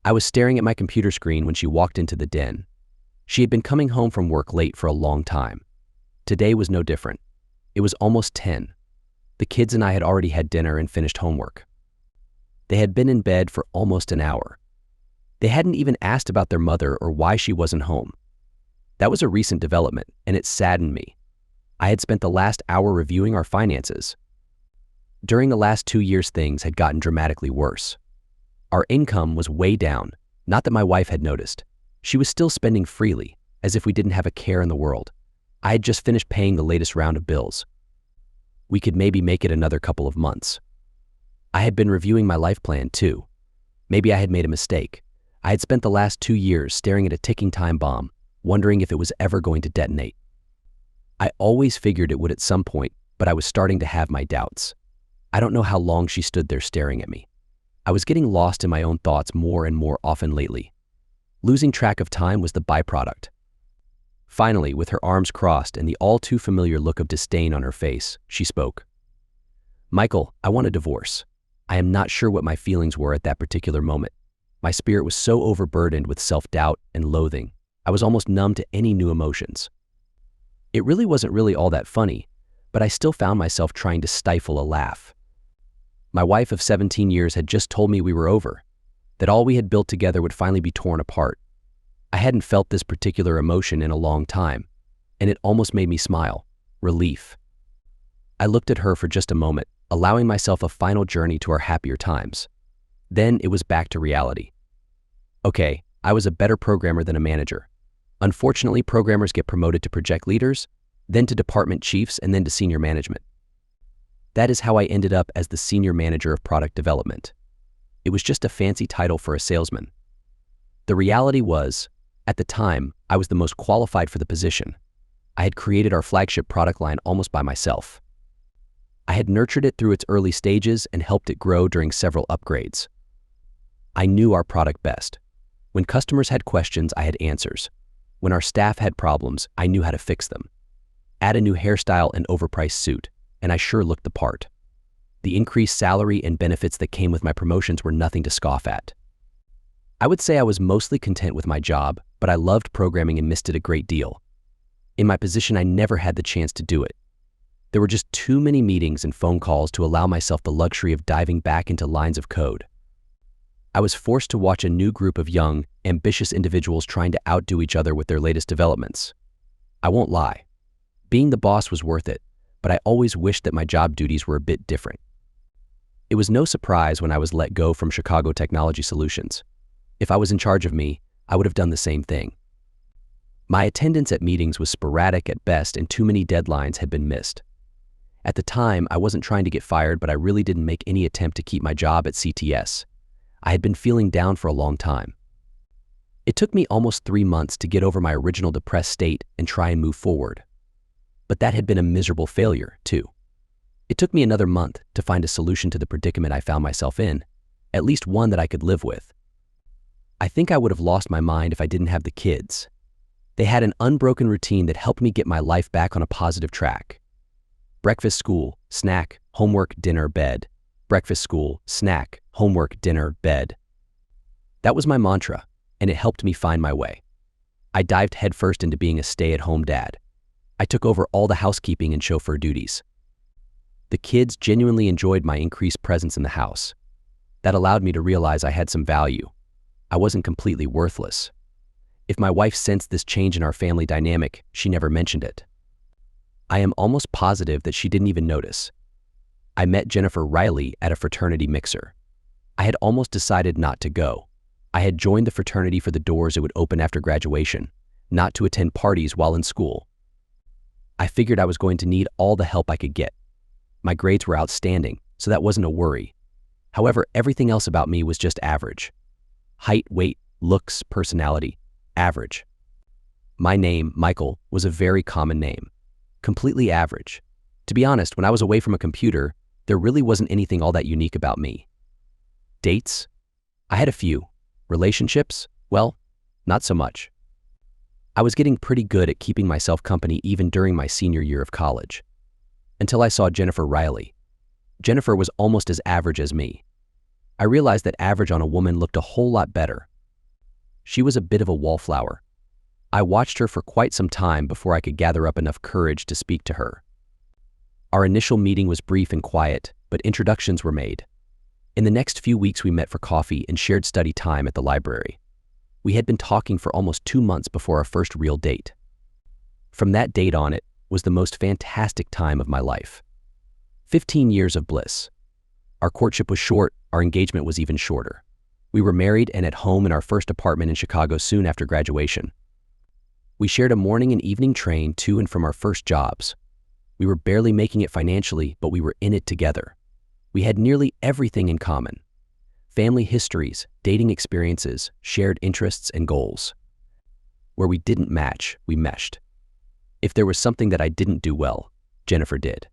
I was staring at my computer screen when she walked into the den. She had been coming home from work late for a long time. Today was no different. It was almost 10. The kids and I had already had dinner and finished homework. They had been in bed for almost an hour. They hadn't even asked about their mother or why she wasn't home. That was a recent development, and it saddened me. I had spent the last hour reviewing our finances. During the last 2 years, things had gotten dramatically worse. Our income was way down, not that my wife had noticed. She was still spending freely, as if we didn't have a care in the world. I had just finished paying the latest round of bills. We could maybe make it another couple of months. I had been reviewing my life plan too. Maybe I had made a mistake. I had spent the last 2 years staring at a ticking time bomb, wondering if it was ever going to detonate. I always figured it would at some point, but I was starting to have my doubts. I don't know how long she stood there staring at me. I was getting lost in my own thoughts more and more often lately. Losing track of time was the byproduct. Finally, with her arms crossed and the all-too-familiar look of disdain on her face, she spoke. "Michael, I want a divorce. I am not sure what my feelings were at that particular moment. My spirit was so overburdened with self-doubt and loathing, I was almost numb to any new emotions. It really wasn't all that funny, but I still found myself trying to stifle a laugh. My wife of 17 years had just told me we were over, that all we had built together would finally be torn apart. I hadn't felt this particular emotion in a long time, and it almost made me smile, relief. I looked at her for just a moment, allowing myself a final journey to our happier times. Then it was back to reality. Okay, I was a better programmer than a manager. Unfortunately, programmers get promoted to project leaders, then to department chiefs, and then to senior management. That is how I ended up as the senior manager of product development. It was just a fancy title for a salesman. The reality was, at the time, I was the most qualified for the position. I had created our flagship product line almost by myself. I had nurtured it through its early stages and helped it grow during several upgrades. I knew our product best. When customers had questions, I had answers. When our staff had problems, I knew how to fix them. Add a new hairstyle and overpriced suit, and I sure looked the part. The increased salary and benefits that came with my promotions were nothing to scoff at. I would say I was mostly content with my job, but I loved programming and missed it a great deal. In my position, I never had the chance to do it. There were just too many meetings and phone calls to allow myself the luxury of diving back into lines of code. I was forced to watch a new group of young, ambitious individuals trying to outdo each other with their latest developments. I won't lie. Being the boss was worth it, but I always wished that my job duties were a bit different. It was no surprise when I was let go from Chicago Technology Solutions. If I was in charge of me, I would have done the same thing. My attendance at meetings was sporadic at best, and too many deadlines had been missed. At the time, I wasn't trying to get fired, but I really didn't make any attempt to keep my job at CTS. I had been feeling down for a long time. It took me almost 3 months to get over my original depressed state and try and move forward. But that had been a miserable failure, too. It took me another month to find a solution to the predicament I found myself in, at least one that I could live with. I think I would have lost my mind if I didn't have the kids. They had an unbroken routine that helped me get my life back on a positive track. Breakfast, school, snack, homework, dinner, bed. Breakfast, school, snack, homework, dinner, bed. That was my mantra, and it helped me find my way. I dived headfirst into being a stay-at-home dad. I took over all the housekeeping and chauffeur duties. The kids genuinely enjoyed my increased presence in the house. That allowed me to realize I had some value. I wasn't completely worthless. If my wife sensed this change in our family dynamic, she never mentioned it. I am almost positive that she didn't even notice. I met Jennifer Riley at a fraternity mixer. I had almost decided not to go. I had joined the fraternity for the doors it would open after graduation, not to attend parties while in school. I figured I was going to need all the help I could get. My grades were outstanding, so that wasn't a worry. However, everything else about me was just average. Height, weight, looks, personality, average. My name, Michael, was a very common name. Completely average. To be honest, when I was away from a computer, there really wasn't anything all that unique about me. Dates? I had a few. Relationships? Well, not so much. I was getting pretty good at keeping myself company even during my senior year of college. Until I saw Jennifer Riley. Jennifer was almost as average as me. I realized that average on a woman looked a whole lot better, She was a bit of a wallflower. I watched her for quite some time before I could gather up enough courage to speak to her. Our initial meeting was brief and quiet, but introductions were made. In the next few weeks, we met for coffee and shared study time at the library. We had been talking for almost 2 months before our first real date. From that date on, it was the most fantastic time of my life. 15 years of bliss. Our courtship was short, our engagement was even shorter. We were married and at home in our first apartment in Chicago soon after graduation. We shared a morning and evening train to and from our first jobs. We were barely making it financially, but we were in it together. We had nearly everything in common. Family histories, dating experiences, shared interests and goals. Where we didn't match, we meshed. If there was something that I didn't do well, Jennifer did.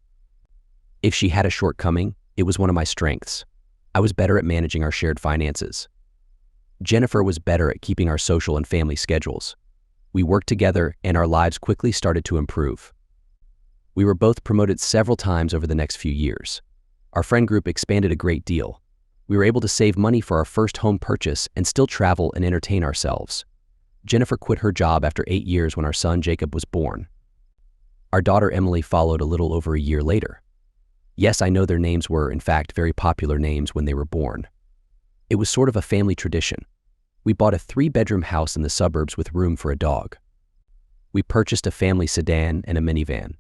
If she had a shortcoming, it was one of my strengths. I was better at managing our shared finances. Jennifer was better at keeping our social and family schedules. We worked together and our lives quickly started to improve. We were both promoted several times over the next few years. Our friend group expanded a great deal. We were able to save money for our first home purchase and still travel and entertain ourselves. Jennifer quit her job after 8 years when our son Jacob was born. Our daughter Emily followed a little over a year later. Yes, I know their names were, in fact, very popular names when they were born. It was sort of a family tradition. We bought a 3-bedroom house in the suburbs with room for a dog. We purchased a family sedan and a minivan.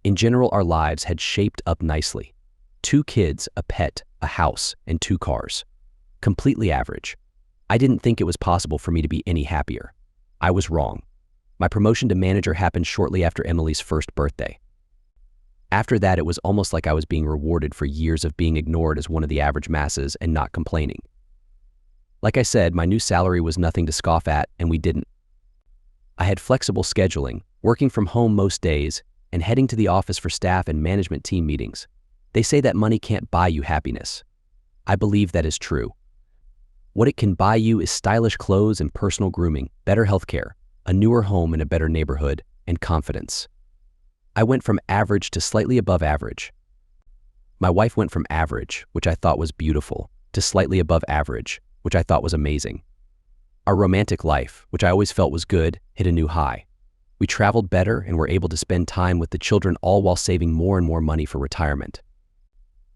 In general, our lives had shaped up nicely. 2 kids, a pet, a house, and 2 cars. Completely average. I didn't think it was possible for me to be any happier. I was wrong. My promotion to manager happened shortly after Emily's first birthday. After that, it was almost like I was being rewarded for years of being ignored as one of the average masses and not complaining. Like I said, my new salary was nothing to scoff at, and we didn't. I had flexible scheduling, working from home most days, and heading to the office for staff and management team meetings. They say that money can't buy you happiness. I believe that is true. What it can buy you is stylish clothes and personal grooming, better healthcare, a newer home in a better neighborhood, and confidence. I went from average to slightly above average. My wife went from average, which I thought was beautiful, to slightly above average, which I thought was amazing. Our romantic life, which I always felt was good, hit a new high. We traveled better and were able to spend time with the children, all while saving more and more money for retirement.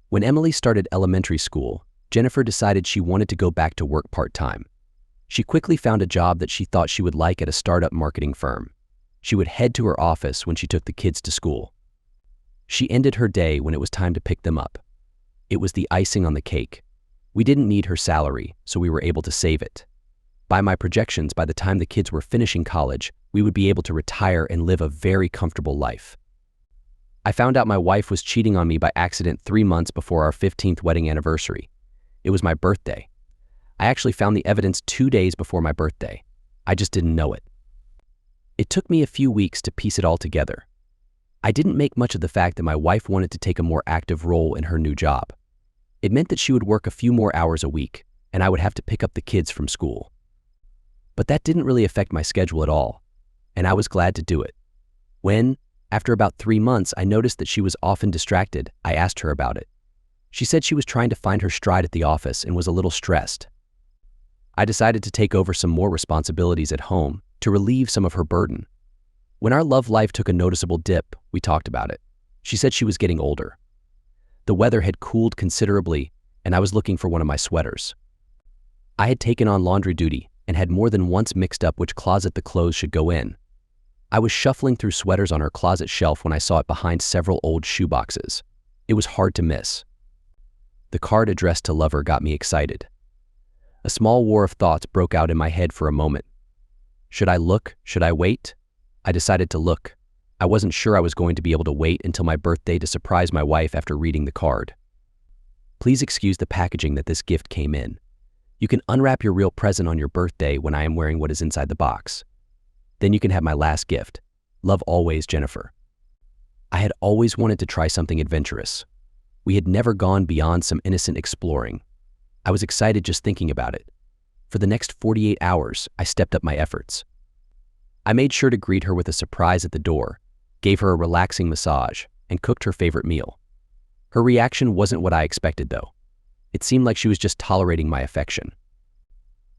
When Emily started elementary school, Jennifer decided she wanted to go back to work part-time. She quickly found a job that she thought she would like at a startup marketing firm. She would head to her office when she took the kids to school. She ended her day when it was time to pick them up. It was the icing on the cake. We didn't need her salary, so we were able to save it. By my projections, by the time the kids were finishing college, we would be able to retire and live a very comfortable life. I found out my wife was cheating on me by accident 3 months before our 15th wedding anniversary. It was my birthday. I actually found the evidence 2 days before my birthday. I just didn't know it. It took me a few weeks to piece it all together. I didn't make much of the fact that my wife wanted to take a more active role in her new job. It meant that she would work a few more hours a week, and I would have to pick up the kids from school. But that didn't really affect my schedule at all, and I was glad to do it. When, after about 3 months, I noticed that she was often distracted, I asked her about it. She said she was trying to find her stride at the office and was a little stressed. I decided to take over some more responsibilities at home to relieve some of her burden. When our love life took a noticeable dip, we talked about it. She said she was getting older. The weather had cooled considerably, and I was looking for one of my sweaters. I had taken on laundry duty and had more than once mixed up which closet the clothes should go in. I was shuffling through sweaters on her closet shelf when I saw it behind several old shoeboxes. It was hard to miss. The card addressed to lover got me excited. A small war of thoughts broke out in my head for a moment. Should I look? Should I wait? I decided to look. I wasn't sure I was going to be able to wait until my birthday to surprise my wife after reading the card. Please excuse the packaging that this gift came in. You can unwrap your real present on your birthday when I am wearing what is inside the box. Then you can have my last gift. Love always, Jennifer. I had always wanted to try something adventurous. We had never gone beyond some innocent exploring. I was excited just thinking about it. For the next 48 hours, I stepped up my efforts. I made sure to greet her with a surprise at the door, gave her a relaxing massage, and cooked her favorite meal. Her reaction wasn't what I expected, though. It seemed like she was just tolerating my affection.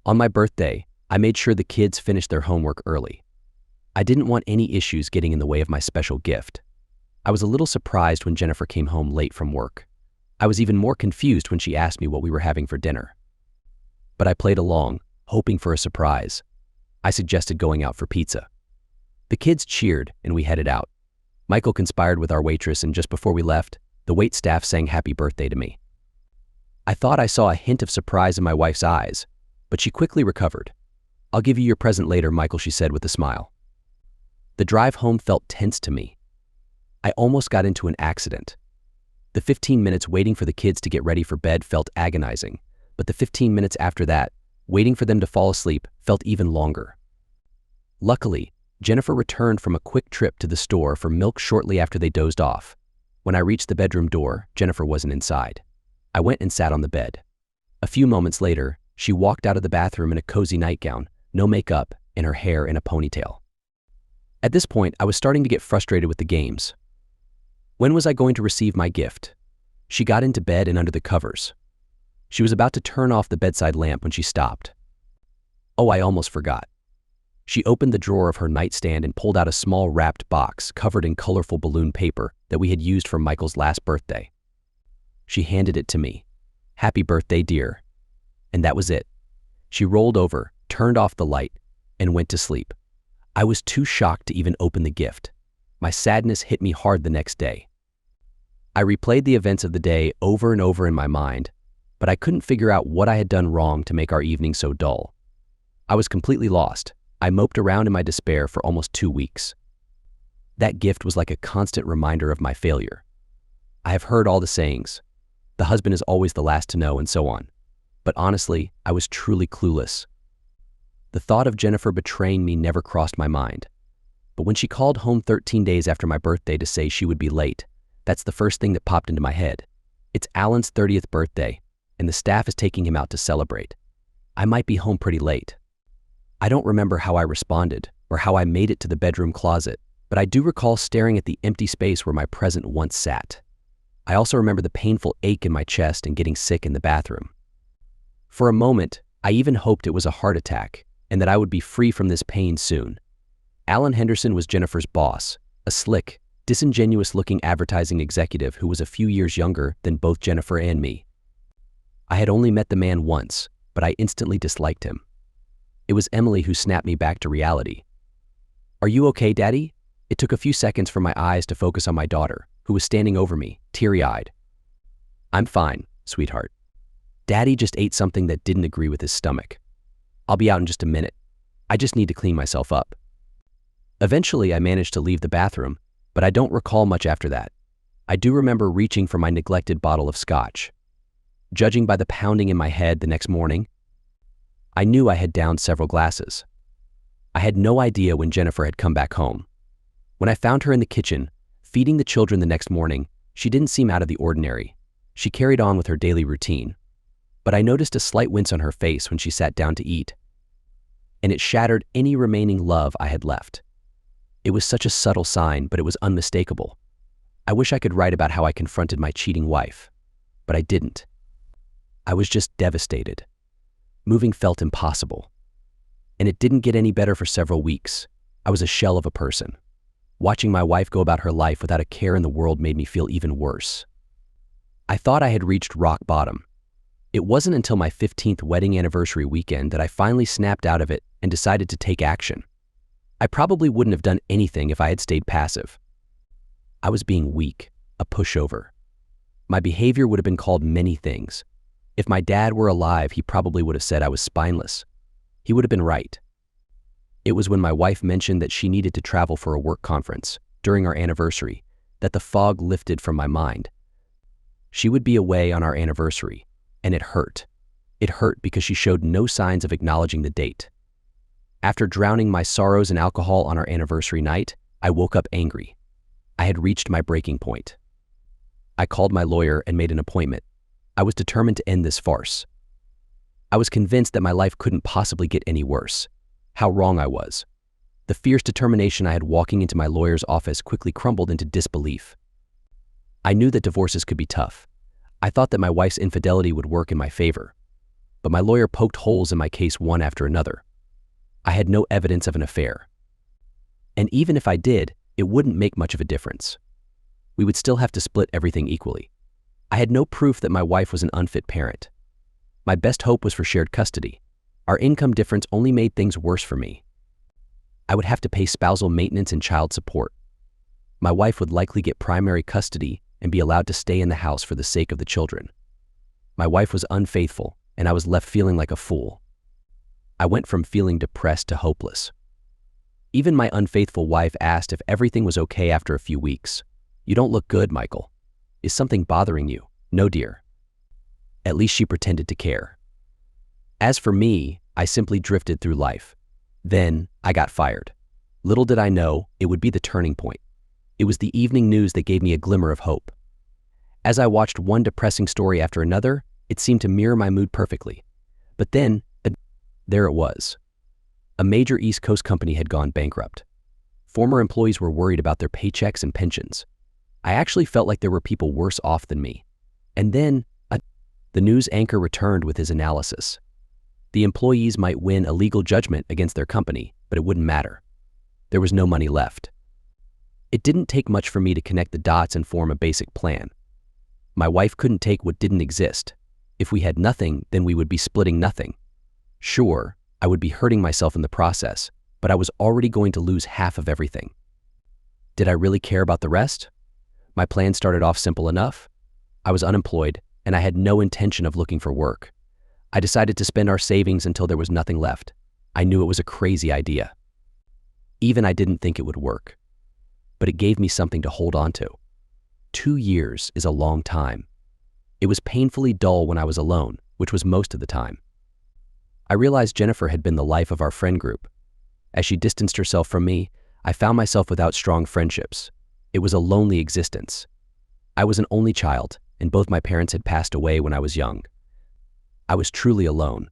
On my birthday, I made sure the kids finished their homework early. I didn't want any issues getting in the way of my special gift. I was a little surprised when Jennifer came home late from work. I was even more confused when she asked me what we were having for dinner. But I played along, hoping for a surprise. I suggested going out for pizza. The kids cheered and we headed out. Michael conspired with our waitress, and just before we left, the waitstaff sang happy birthday to me. I thought I saw a hint of surprise in my wife's eyes, but she quickly recovered. "I'll give you your present later, Michael," she said with a smile. The drive home felt tense to me. I almost got into an accident. The 15 minutes waiting for the kids to get ready for bed felt agonizing, but the 15 minutes after that, waiting for them to fall asleep, felt even longer. Luckily, Jennifer returned from a quick trip to the store for milk shortly after they dozed off. When I reached the bedroom door, Jennifer wasn't inside. I went and sat on the bed. A few moments later, she walked out of the bathroom in a cozy nightgown, no makeup, and her hair in a ponytail. At this point, I was starting to get frustrated with the games. When was I going to receive my gift? She got into bed and under the covers. She was about to turn off the bedside lamp when she stopped. Oh, I almost forgot. She opened the drawer of her nightstand and pulled out a small wrapped box covered in colorful balloon paper that we had used for Michael's last birthday. She handed it to me. "Happy birthday, dear." And that was it. She rolled over, turned off the light, and went to sleep. I was too shocked to even open the gift. My sadness hit me hard the next day. I replayed the events of the day over and over in my mind, but I couldn't figure out what I had done wrong to make our evening so dull. I was completely lost. I moped around in my despair for almost 2 weeks. That gift was like a constant reminder of my failure. I have heard all the sayings. The husband is always the last to know, and so on. But honestly, I was truly clueless. The thought of Jennifer betraying me never crossed my mind. But when she called home 13 days after my birthday to say she would be late, that's the first thing that popped into my head. It's Alan's 30th birthday, and the staff is taking him out to celebrate. I might be home pretty late. I don't remember how I responded or how I made it to the bedroom closet, but I do recall staring at the empty space where my present once sat. I also remember the painful ache in my chest and getting sick in the bathroom. For a moment, I even hoped it was a heart attack and that I would be free from this pain soon. Alan Henderson was Jennifer's boss, a slick, disingenuous-looking advertising executive who was a few years younger than both Jennifer and me. I had only met the man once, but I instantly disliked him. It was Emily who snapped me back to reality. "Are you okay, Daddy?" It took a few seconds for my eyes to focus on my daughter, who was standing over me, teary-eyed. "I'm fine, sweetheart. Daddy just ate something that didn't agree with his stomach. I'll be out in just a minute. I just need to clean myself up." Eventually, I managed to leave the bathroom, but I don't recall much after that. I do remember reaching for my neglected bottle of scotch. Judging by the pounding in my head the next morning, I knew I had downed several glasses. I had no idea when Jennifer had come back home. When I found her in the kitchen, feeding the children the next morning, she didn't seem out of the ordinary. She carried on with her daily routine. But I noticed a slight wince on her face when she sat down to eat, and it shattered any remaining love I had left. It was such a subtle sign, but it was unmistakable. I wish I could write about how I confronted my cheating wife, but I didn't. I was just devastated. Moving felt impossible. And it didn't get any better for several weeks. I was a shell of a person. Watching my wife go about her life without a care in the world made me feel even worse. I thought I had reached rock bottom. It wasn't until my 15th wedding anniversary weekend that I finally snapped out of it and decided to take action. I probably wouldn't have done anything if I had stayed passive. I was being weak, a pushover. My behavior would have been called many things. If my dad were alive, he probably would have said I was spineless. He would have been right. It was when my wife mentioned that she needed to travel for a work conference during our anniversary that the fog lifted from my mind. She would be away on our anniversary, and it hurt. It hurt because she showed no signs of acknowledging the date. After drowning my sorrows in alcohol on our anniversary night, I woke up angry. I had reached my breaking point. I called my lawyer and made an appointment. I was determined to end this farce. I was convinced that my life couldn't possibly get any worse. How wrong I was. The fierce determination I had walking into my lawyer's office quickly crumbled into disbelief. I knew that divorces could be tough. I thought that my wife's infidelity would work in my favor. But my lawyer poked holes in my case one after another. I had no evidence of an affair. And even if I did, it wouldn't make much of a difference. We would still have to split everything equally. I had no proof that my wife was an unfit parent. My best hope was for shared custody. Our income difference only made things worse for me. I would have to pay spousal maintenance and child support. My wife would likely get primary custody and be allowed to stay in the house for the sake of the children. My wife was unfaithful, and I was left feeling like a fool. I went from feeling depressed to hopeless. Even my unfaithful wife asked if everything was okay after a few weeks. "You don't look good, Michael. Is something bothering you?" "No, dear." At least she pretended to care. As for me, I simply drifted through life. Then I got fired. Little did I know it would be the turning point. It was the evening news that gave me a glimmer of hope. As I watched one depressing story after another, it seemed to mirror my mood perfectly. But then, there it was. A major East Coast company had gone bankrupt. Former employees were worried about their paychecks and pensions. I actually felt like there were people worse off than me. And then, the news anchor returned with his analysis. The employees might win a legal judgment against their company, but it wouldn't matter. There was no money left. It didn't take much for me to connect the dots and form a basic plan. My wife couldn't take what didn't exist. If we had nothing, then we would be splitting nothing. Sure, I would be hurting myself in the process, but I was already going to lose half of everything. Did I really care about the rest? My plan started off simple enough. I was unemployed, and I had no intention of looking for work. I decided to spend our savings until there was nothing left. I knew it was a crazy idea. Even I didn't think it would work. But it gave me something to hold on to. 2 years is a long time. It was painfully dull when I was alone, which was most of the time. I realized Jennifer had been the life of our friend group. As she distanced herself from me, I found myself without strong friendships. It was a lonely existence. I was an only child, and both my parents had passed away when I was young. I was truly alone.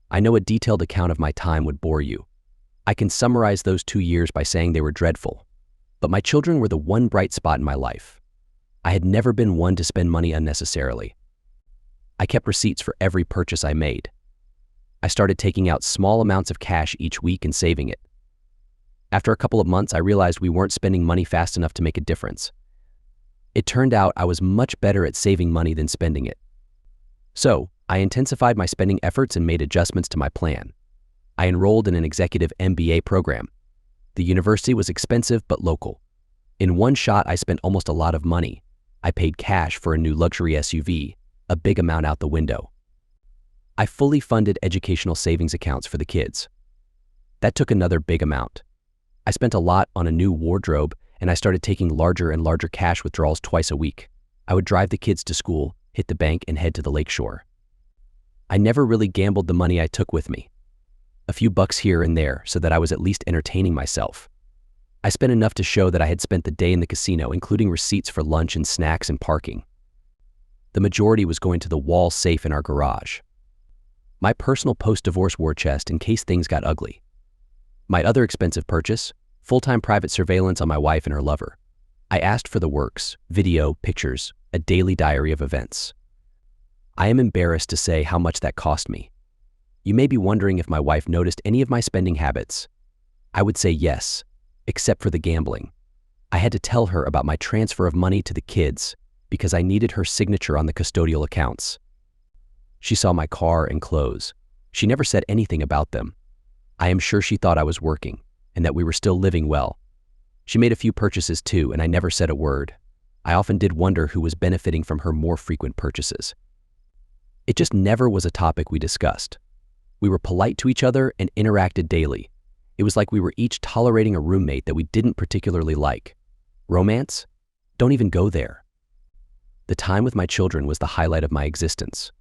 I know a detailed account of my time would bore you. I can summarize those 2 years by saying they were dreadful. But my children were the one bright spot in my life. I had never been one to spend money unnecessarily. I kept receipts for every purchase I made. I started taking out small amounts of cash each week and saving it. After a couple of months, I realized we weren't spending money fast enough to make a difference. It turned out I was much better at saving money than spending it. So, I intensified my spending efforts and made adjustments to my plan. I enrolled in an executive MBA program. The university was expensive but local. In one shot, I spent almost a lot of money. I paid cash for a new luxury SUV, a big amount out the window. I fully funded educational savings accounts for the kids. That took another big amount. I spent a lot on a new wardrobe, and I started taking larger and larger cash withdrawals twice a week. I would drive the kids to school, hit the bank, and head to the lakeshore. I never really gambled the money I took with me. A few bucks here and there so that I was at least entertaining myself. I spent enough to show that I had spent the day in the casino, including receipts for lunch and snacks and parking. The majority was going to the wall safe in our garage. My personal post-divorce war chest in case things got ugly. My other expensive purchase, full-time private surveillance on my wife and her lover. I asked for the works, video, pictures, a daily diary of events. I am embarrassed to say how much that cost me. You may be wondering if my wife noticed any of my spending habits. I would say yes, except for the gambling. I had to tell her about my transfer of money to the kids because I needed her signature on the custodial accounts. She saw my car and clothes. She never said anything about them. I am sure she thought I was working and that we were still living well. She made a few purchases too, and I never said a word. I often did wonder who was benefiting from her more frequent purchases. It just never was a topic we discussed. We were polite to each other and interacted daily. It was like we were each tolerating a roommate that we didn't particularly like. Romance? Don't even go there. The time with my children was the highlight of my existence.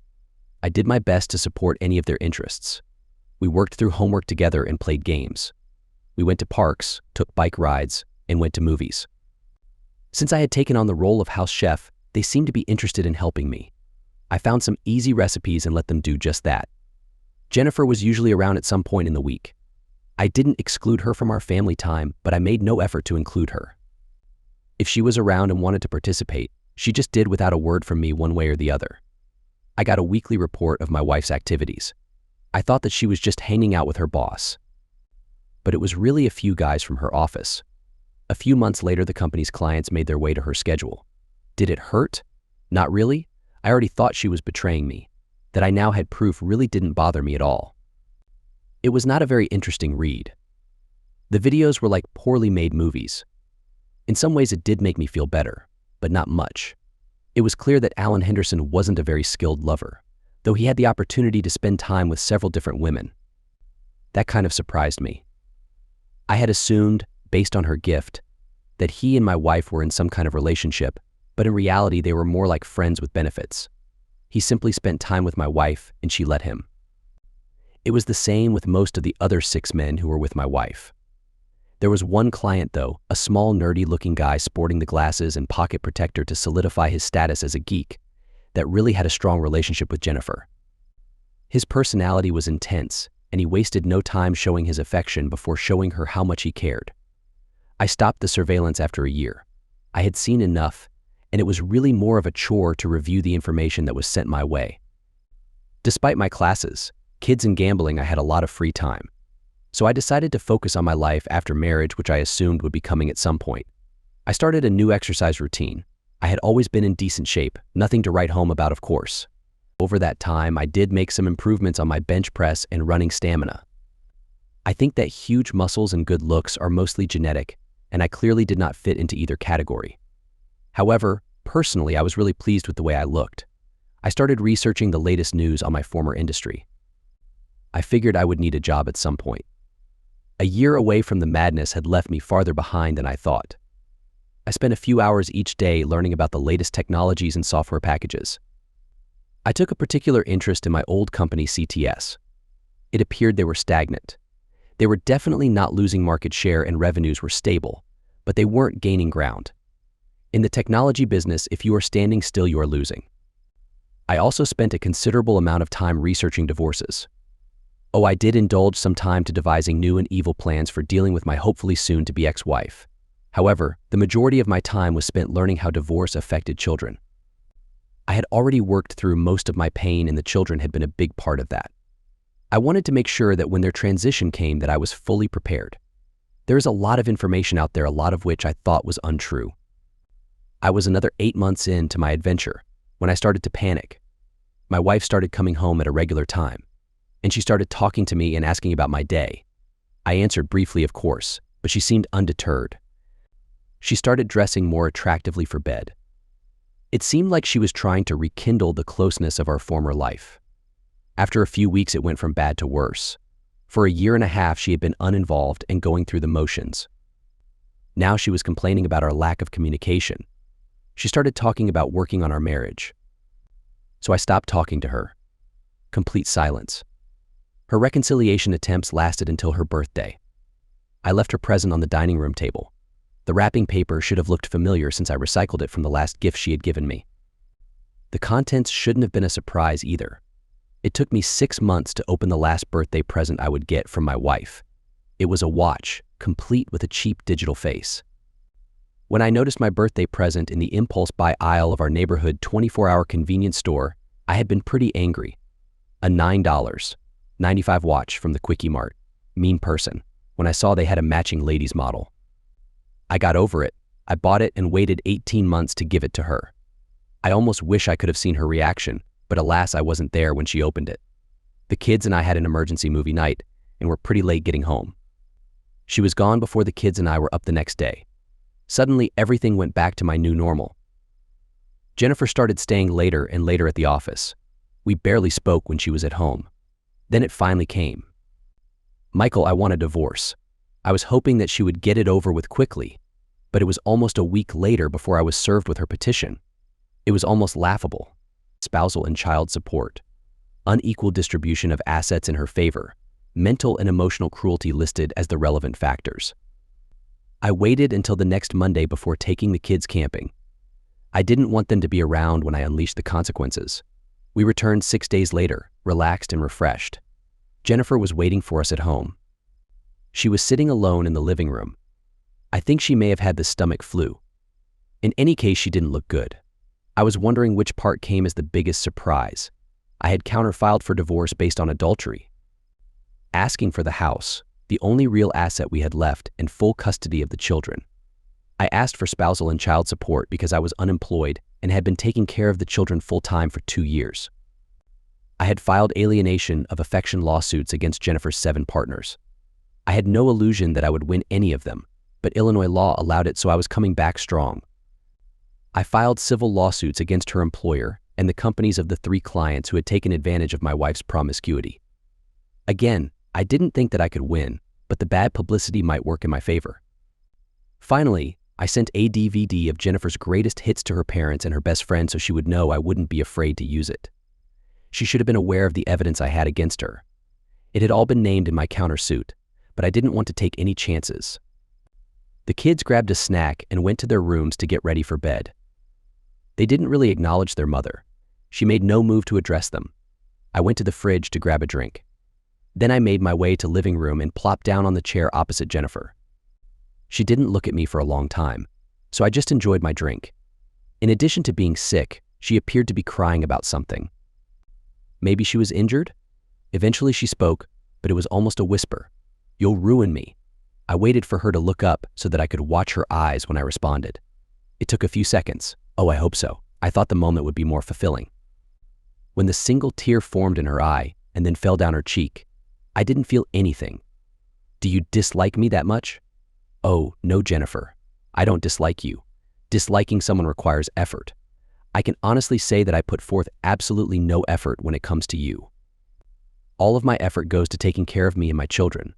I did my best to support any of their interests. We worked through homework together and played games. We went to parks, took bike rides, and went to movies. Since I had taken on the role of house chef, they seemed to be interested in helping me. I found some easy recipes and let them do just that. Jennifer was usually around at some point in the week. I didn't exclude her from our family time, but I made no effort to include her. If she was around and wanted to participate, she just did without a word from me one way or the other. I got a weekly report of my wife's activities. I thought that she was just hanging out with her boss. but it was really a few guys from her office. A few months later, the company's clients made their way to her schedule. Did it hurt? Not really. I already thought she was betraying me. That I now had proof really didn't bother me at all. It was not a very interesting read. The videos were like poorly made movies. In some ways it did make me feel better, but not much. It was clear that Alan Henderson wasn't a very skilled lover, though he had the opportunity to spend time with several different women. That kind of surprised me. I had assumed, based on her gift, that he and my wife were in some kind of relationship, but in reality they were more like friends with benefits. He simply spent time with my wife and she let him. It was the same with most of the other 6 men who were with my wife. There was one client though, a small nerdy-looking guy sporting the glasses and pocket protector to solidify his status as a geek, that really had a strong relationship with Jennifer. His personality was intense, and he wasted no time showing his affection before showing her how much he cared. I stopped the surveillance after a year. I had seen enough, and it was really more of a chore to review the information that was sent my way. Despite my classes, kids, and gambling, I had a lot of free time. So I decided to focus on my life after marriage, which I assumed would be coming at some point. I started a new exercise routine. I had always been in decent shape, nothing to write home about, of course. Over that time, I did make some improvements on my bench press and running stamina. I think that huge muscles and good looks are mostly genetic, and I clearly did not fit into either category. However, personally, I was really pleased with the way I looked. I started researching the latest news on my former industry. I figured I would need a job at some point. A year away from the madness had left me farther behind than I thought. I spent a few hours each day learning about the latest technologies and software packages. I took a particular interest in my old company CTS. It appeared they were stagnant. They were definitely not losing market share and revenues were stable, but they weren't gaining ground. In the technology business, if you are standing still, you are losing. I also spent a considerable amount of time researching divorces. Oh, I did indulge some time to devising new and evil plans for dealing with my hopefully soon-to-be ex-wife. However, the majority of my time was spent learning how divorce affected children. I had already worked through most of my pain, and the children had been a big part of that. I wanted to make sure that when their transition came that I was fully prepared. There is a lot of information out there, a lot of which I thought was untrue. I was another 8 months into my adventure when I started to panic. My wife started coming home at a regular time, and she started talking to me and asking about my day. I answered briefly, of course, but she seemed undeterred. She started dressing more attractively for bed. It seemed like she was trying to rekindle the closeness of our former life. After a few weeks, it went from bad to worse. For a year and a half, she had been uninvolved and going through the motions. Now she was complaining about our lack of communication. She started talking about working on our marriage. So I stopped talking to her. Complete silence. Her reconciliation attempts lasted until her birthday. I left her present on the dining room table. The wrapping paper should have looked familiar since I recycled it from the last gift she had given me. The contents shouldn't have been a surprise either. It took me 6 months to open the last birthday present I would get from my wife. It was a watch, complete with a cheap digital face. When I noticed my birthday present in the impulse buy aisle of our neighborhood 24-hour convenience store, I had been pretty angry. A $9.95 watch from the Quickie Mart. Mean person. When I saw they had a matching ladies model. I got over it. I bought it and waited 18 months to give it to her. I almost wish I could have seen her reaction, but alas, I wasn't there when she opened it. The kids and I had an emergency movie night and were pretty late getting home. She was gone before the kids and I were up the next day. Suddenly, everything went back to my new normal. Jennifer started staying later and later at the office. We barely spoke when she was at home. Then it finally came. Michael, I want a divorce. I was hoping that she would get it over with quickly, but it was almost a week later before I was served with her petition. It was almost laughable. Spousal and child support, unequal distribution of assets in her favor, mental and emotional cruelty listed as the relevant factors. I waited until the next Monday before taking the kids camping. I didn't want them to be around when I unleashed the consequences. We returned 6 days later, relaxed and refreshed. Jennifer was waiting for us at home. She was sitting alone in the living room. I think she may have had the stomach flu. In any case, she didn't look good. I was wondering which part came as the biggest surprise. I had counterfiled for divorce based on adultery. Asking for the house, the only real asset we had left, and full custody of the children. I asked for spousal and child support because I was unemployed and had been taking care of the children full-time for 2 years. I had filed alienation of affection lawsuits against Jennifer's 7 partners. I had no illusion that I would win any of them, but Illinois law allowed it, so I was coming back strong. I filed civil lawsuits against her employer and the companies of the 3 clients who had taken advantage of my wife's promiscuity. Again, I didn't think that I could win, but the bad publicity might work in my favor. Finally, I sent a DVD of Jennifer's greatest hits to her parents and her best friend so she would know I wouldn't be afraid to use it. She should have been aware of the evidence I had against her. It had all been named in my countersuit, but I didn't want to take any chances. The kids grabbed a snack and went to their rooms to get ready for bed. They didn't really acknowledge their mother. She made no move to address them. I went to the fridge to grab a drink. Then I made my way to the living room and plopped down on the chair opposite Jennifer. She didn't look at me for a long time, so I just enjoyed my drink. In addition to being sick, she appeared to be crying about something. Maybe she was injured? Eventually she spoke, but it was almost a whisper. "You'll ruin me." I waited for her to look up so that I could watch her eyes when I responded. It took a few seconds. Oh, I hope so. I thought the moment would be more fulfilling. When the single tear formed in her eye and then fell down her cheek, I didn't feel anything. "Do you dislike me that much?" "Oh, no, Jennifer. I don't dislike you. Disliking someone requires effort. I can honestly say that I put forth absolutely no effort when it comes to you. All of my effort goes to taking care of me and my children.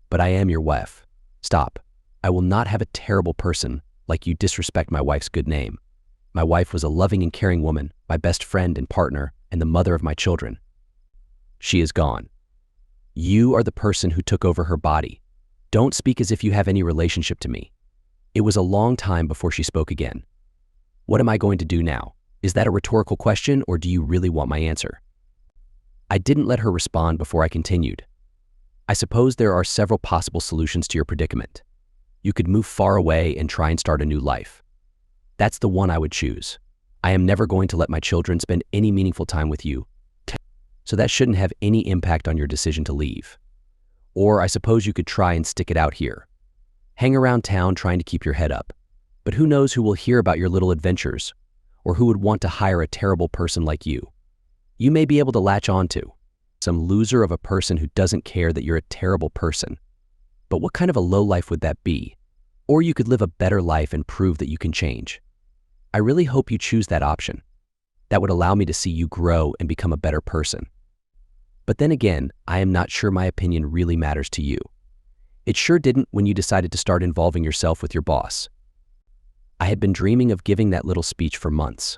But I am your wife. Stop. I will not have a terrible person like you disrespect my wife's good name. My wife was a loving and caring woman, my best friend and partner, and the mother of my children. She is gone. You are the person who took over her body. Don't speak as if you have any relationship to me." It was a long time before she spoke again. "What am I going to do now? Is that a rhetorical question, or do you really want my answer?" I didn't let her respond before I continued. "I suppose there are several possible solutions to your predicament. You could move far away and try and start a new life. That's the one I would choose. I am never going to let my children spend any meaningful time with you, so that shouldn't have any impact on your decision to leave. Or I suppose you could try and stick it out here. Hang around town trying to keep your head up. But who knows who will hear about your little adventures, or who would want to hire a terrible person like you. You may be able to latch on to some loser of a person who doesn't care that you're a terrible person. But what kind of a low life would that be? Or you could live a better life and prove that you can change. I really hope you choose that option. That would allow me to see you grow and become a better person. But then again, I am not sure my opinion really matters to you. It sure didn't when you decided to start involving yourself with your boss. I had been dreaming of giving that little speech for months.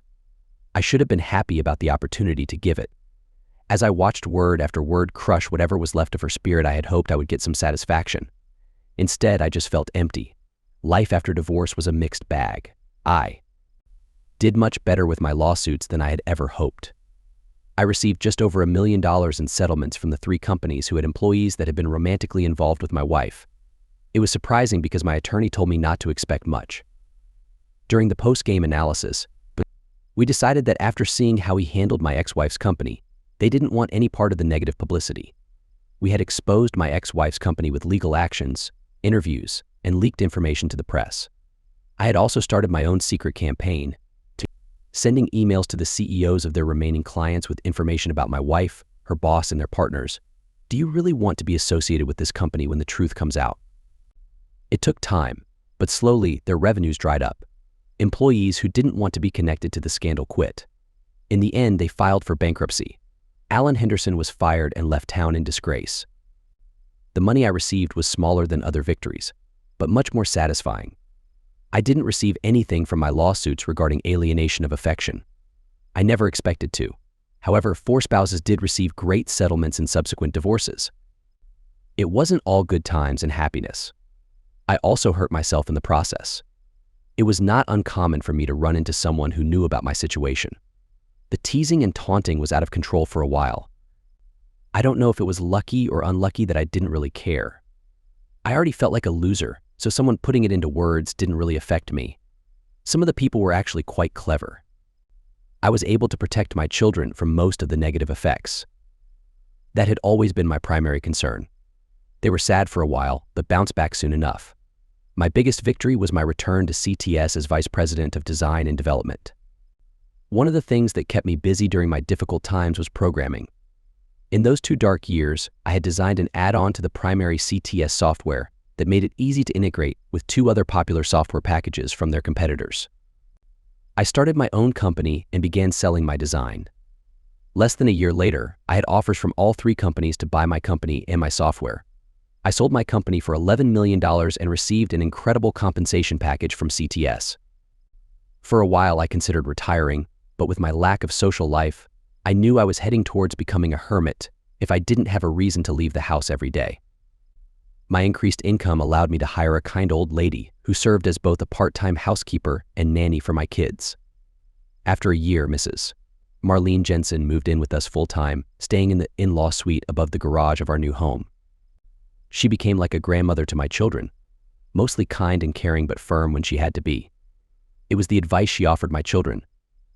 I should have been happy about the opportunity to give it. As I watched word after word crush whatever was left of her spirit, I had hoped I would get some satisfaction. Instead, I just felt empty. Life after divorce was a mixed bag. I did much better with my lawsuits than I had ever hoped. I received just over $1 million in settlements from the 3 companies who had employees that had been romantically involved with my wife. It was surprising because my attorney told me not to expect much. During the post-game analysis, we decided that after seeing how he handled my ex-wife's company, they didn't want any part of the negative publicity. We had exposed my ex-wife's company with legal actions, interviews, and leaked information to the press. I had also started my own secret campaign, sending emails to the CEOs of their remaining clients with information about my wife, her boss, and their partners. Do you really want to be associated with this company when the truth comes out? It took time, but slowly their revenues dried up. Employees who didn't want to be connected to the scandal quit. In the end, they filed for bankruptcy. Alan Henderson was fired and left town in disgrace. The money I received was smaller than other victories, but much more satisfying. I didn't receive anything from my lawsuits regarding alienation of affection. I never expected to. However, 4 spouses did receive great settlements in subsequent divorces. It wasn't all good times and happiness. I also hurt myself in the process. It was not uncommon for me to run into someone who knew about my situation. The teasing and taunting was out of control for a while. I don't know if it was lucky or unlucky that I didn't really care. I already felt like a loser, so someone putting it into words didn't really affect me. Some of the people were actually quite clever. I was able to protect my children from most of the negative effects. That had always been my primary concern. They were sad for a while, but bounced back soon enough. My biggest victory was my return to CTS as Vice President of Design and Development. One of the things that kept me busy during my difficult times was programming. In those 2 dark years, I had designed an add-on to the primary CTS software that made it easy to integrate with 2 other popular software packages from their competitors. I started my own company and began selling my design. Less than a year later, I had offers from all 3 companies to buy my company and my software. I sold my company for $11 million and received an incredible compensation package from CTS. For a while, I considered retiring, but with my lack of social life, I knew I was heading towards becoming a hermit if I didn't have a reason to leave the house every day. My increased income allowed me to hire a kind old lady who served as both a part-time housekeeper and nanny for my kids. After a year, Mrs. Marlene Jensen moved in with us full-time, staying in the in-law suite above the garage of our new home. She became like a grandmother to my children, mostly kind and caring but firm when she had to be. It was the advice she offered my children,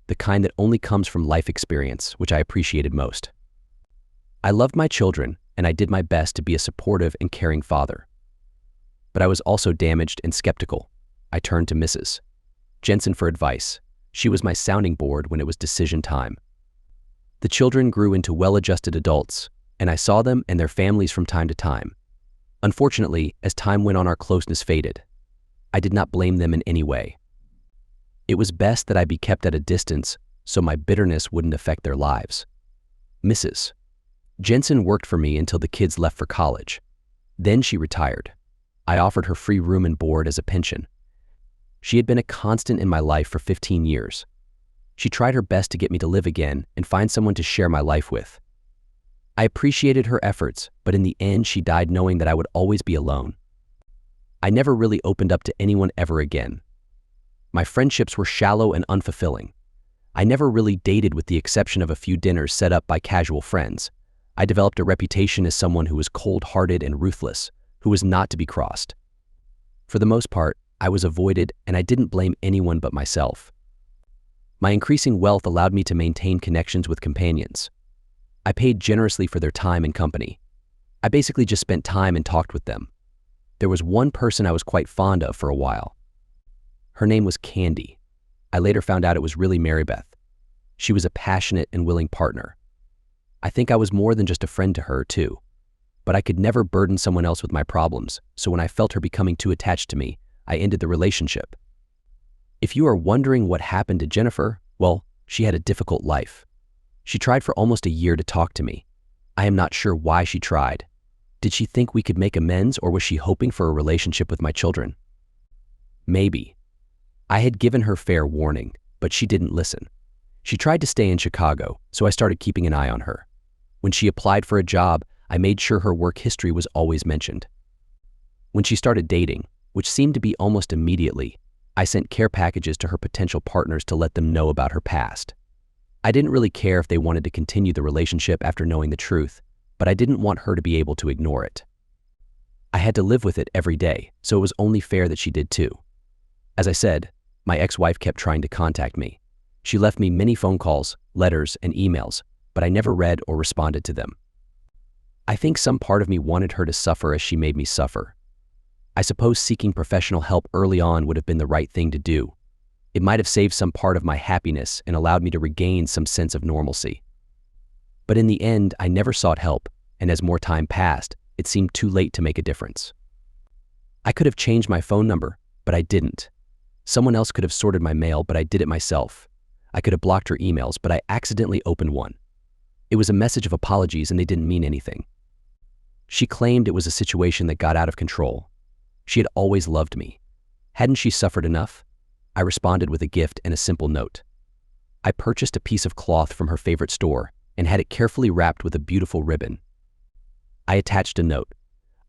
the kind that only comes from life experience, which I appreciated most. I loved my children, and I did my best to be a supportive and caring father. But I was also damaged and skeptical. I turned to Mrs. Jensen for advice. She was my sounding board when it was decision time. The children grew into well-adjusted adults, and I saw them and their families from time to time. Unfortunately, as time went on, our closeness faded. I did not blame them in any way. It was best that I be kept at a distance so my bitterness wouldn't affect their lives. Mrs. Jensen worked for me until the kids left for college. Then she retired. I offered her free room and board as a pension. She had been a constant in my life for 15 years. She tried her best to get me to live again and find someone to share my life with. I appreciated her efforts, but in the end she died knowing that I would always be alone. I never really opened up to anyone ever again. My friendships were shallow and unfulfilling. I never really dated with the exception of a few dinners set up by casual friends. I developed a reputation as someone who was cold-hearted and ruthless, who was not to be crossed. For the most part, I was avoided and I didn't blame anyone but myself. My increasing wealth allowed me to maintain connections with companions. I paid generously for their time and company. I basically just spent time and talked with them. There was one person I was quite fond of for a while. Her name was Candy. I later found out it was really Marybeth. She was a passionate and willing partner. I think I was more than just a friend to her, too. But I could never burden someone else with my problems, so when I felt her becoming too attached to me, I ended the relationship. If you are wondering what happened to Jennifer, well, she had a difficult life. She tried for almost a year to talk to me. I am not sure why she tried. Did she think we could make amends, or was she hoping for a relationship with my children? Maybe. I had given her fair warning, but she didn't listen. She tried to stay in Chicago, so I started keeping an eye on her. When she applied for a job, I made sure her work history was always mentioned. When she started dating, which seemed to be almost immediately, I sent care packages to her potential partners to let them know about her past. I didn't really care if they wanted to continue the relationship after knowing the truth, but I didn't want her to be able to ignore it. I had to live with it every day, so it was only fair that she did too. As I said, my ex-wife kept trying to contact me. She left me many phone calls, letters, and emails, but I never read or responded to them. I think some part of me wanted her to suffer as she made me suffer. I suppose seeking professional help early on would have been the right thing to do. It might have saved some part of my happiness and allowed me to regain some sense of normalcy. But in the end, I never sought help, and as more time passed, it seemed too late to make a difference. I could have changed my phone number, but I didn't. Someone else could have sorted my mail, but I did it myself. I could have blocked her emails, but I accidentally opened one. It was a message of apologies and they didn't mean anything. She claimed it was a situation that got out of control. She had always loved me. Hadn't she suffered enough? I responded with a gift and a simple note. I purchased a piece of cloth from her favorite store and had it carefully wrapped with a beautiful ribbon. I attached a note.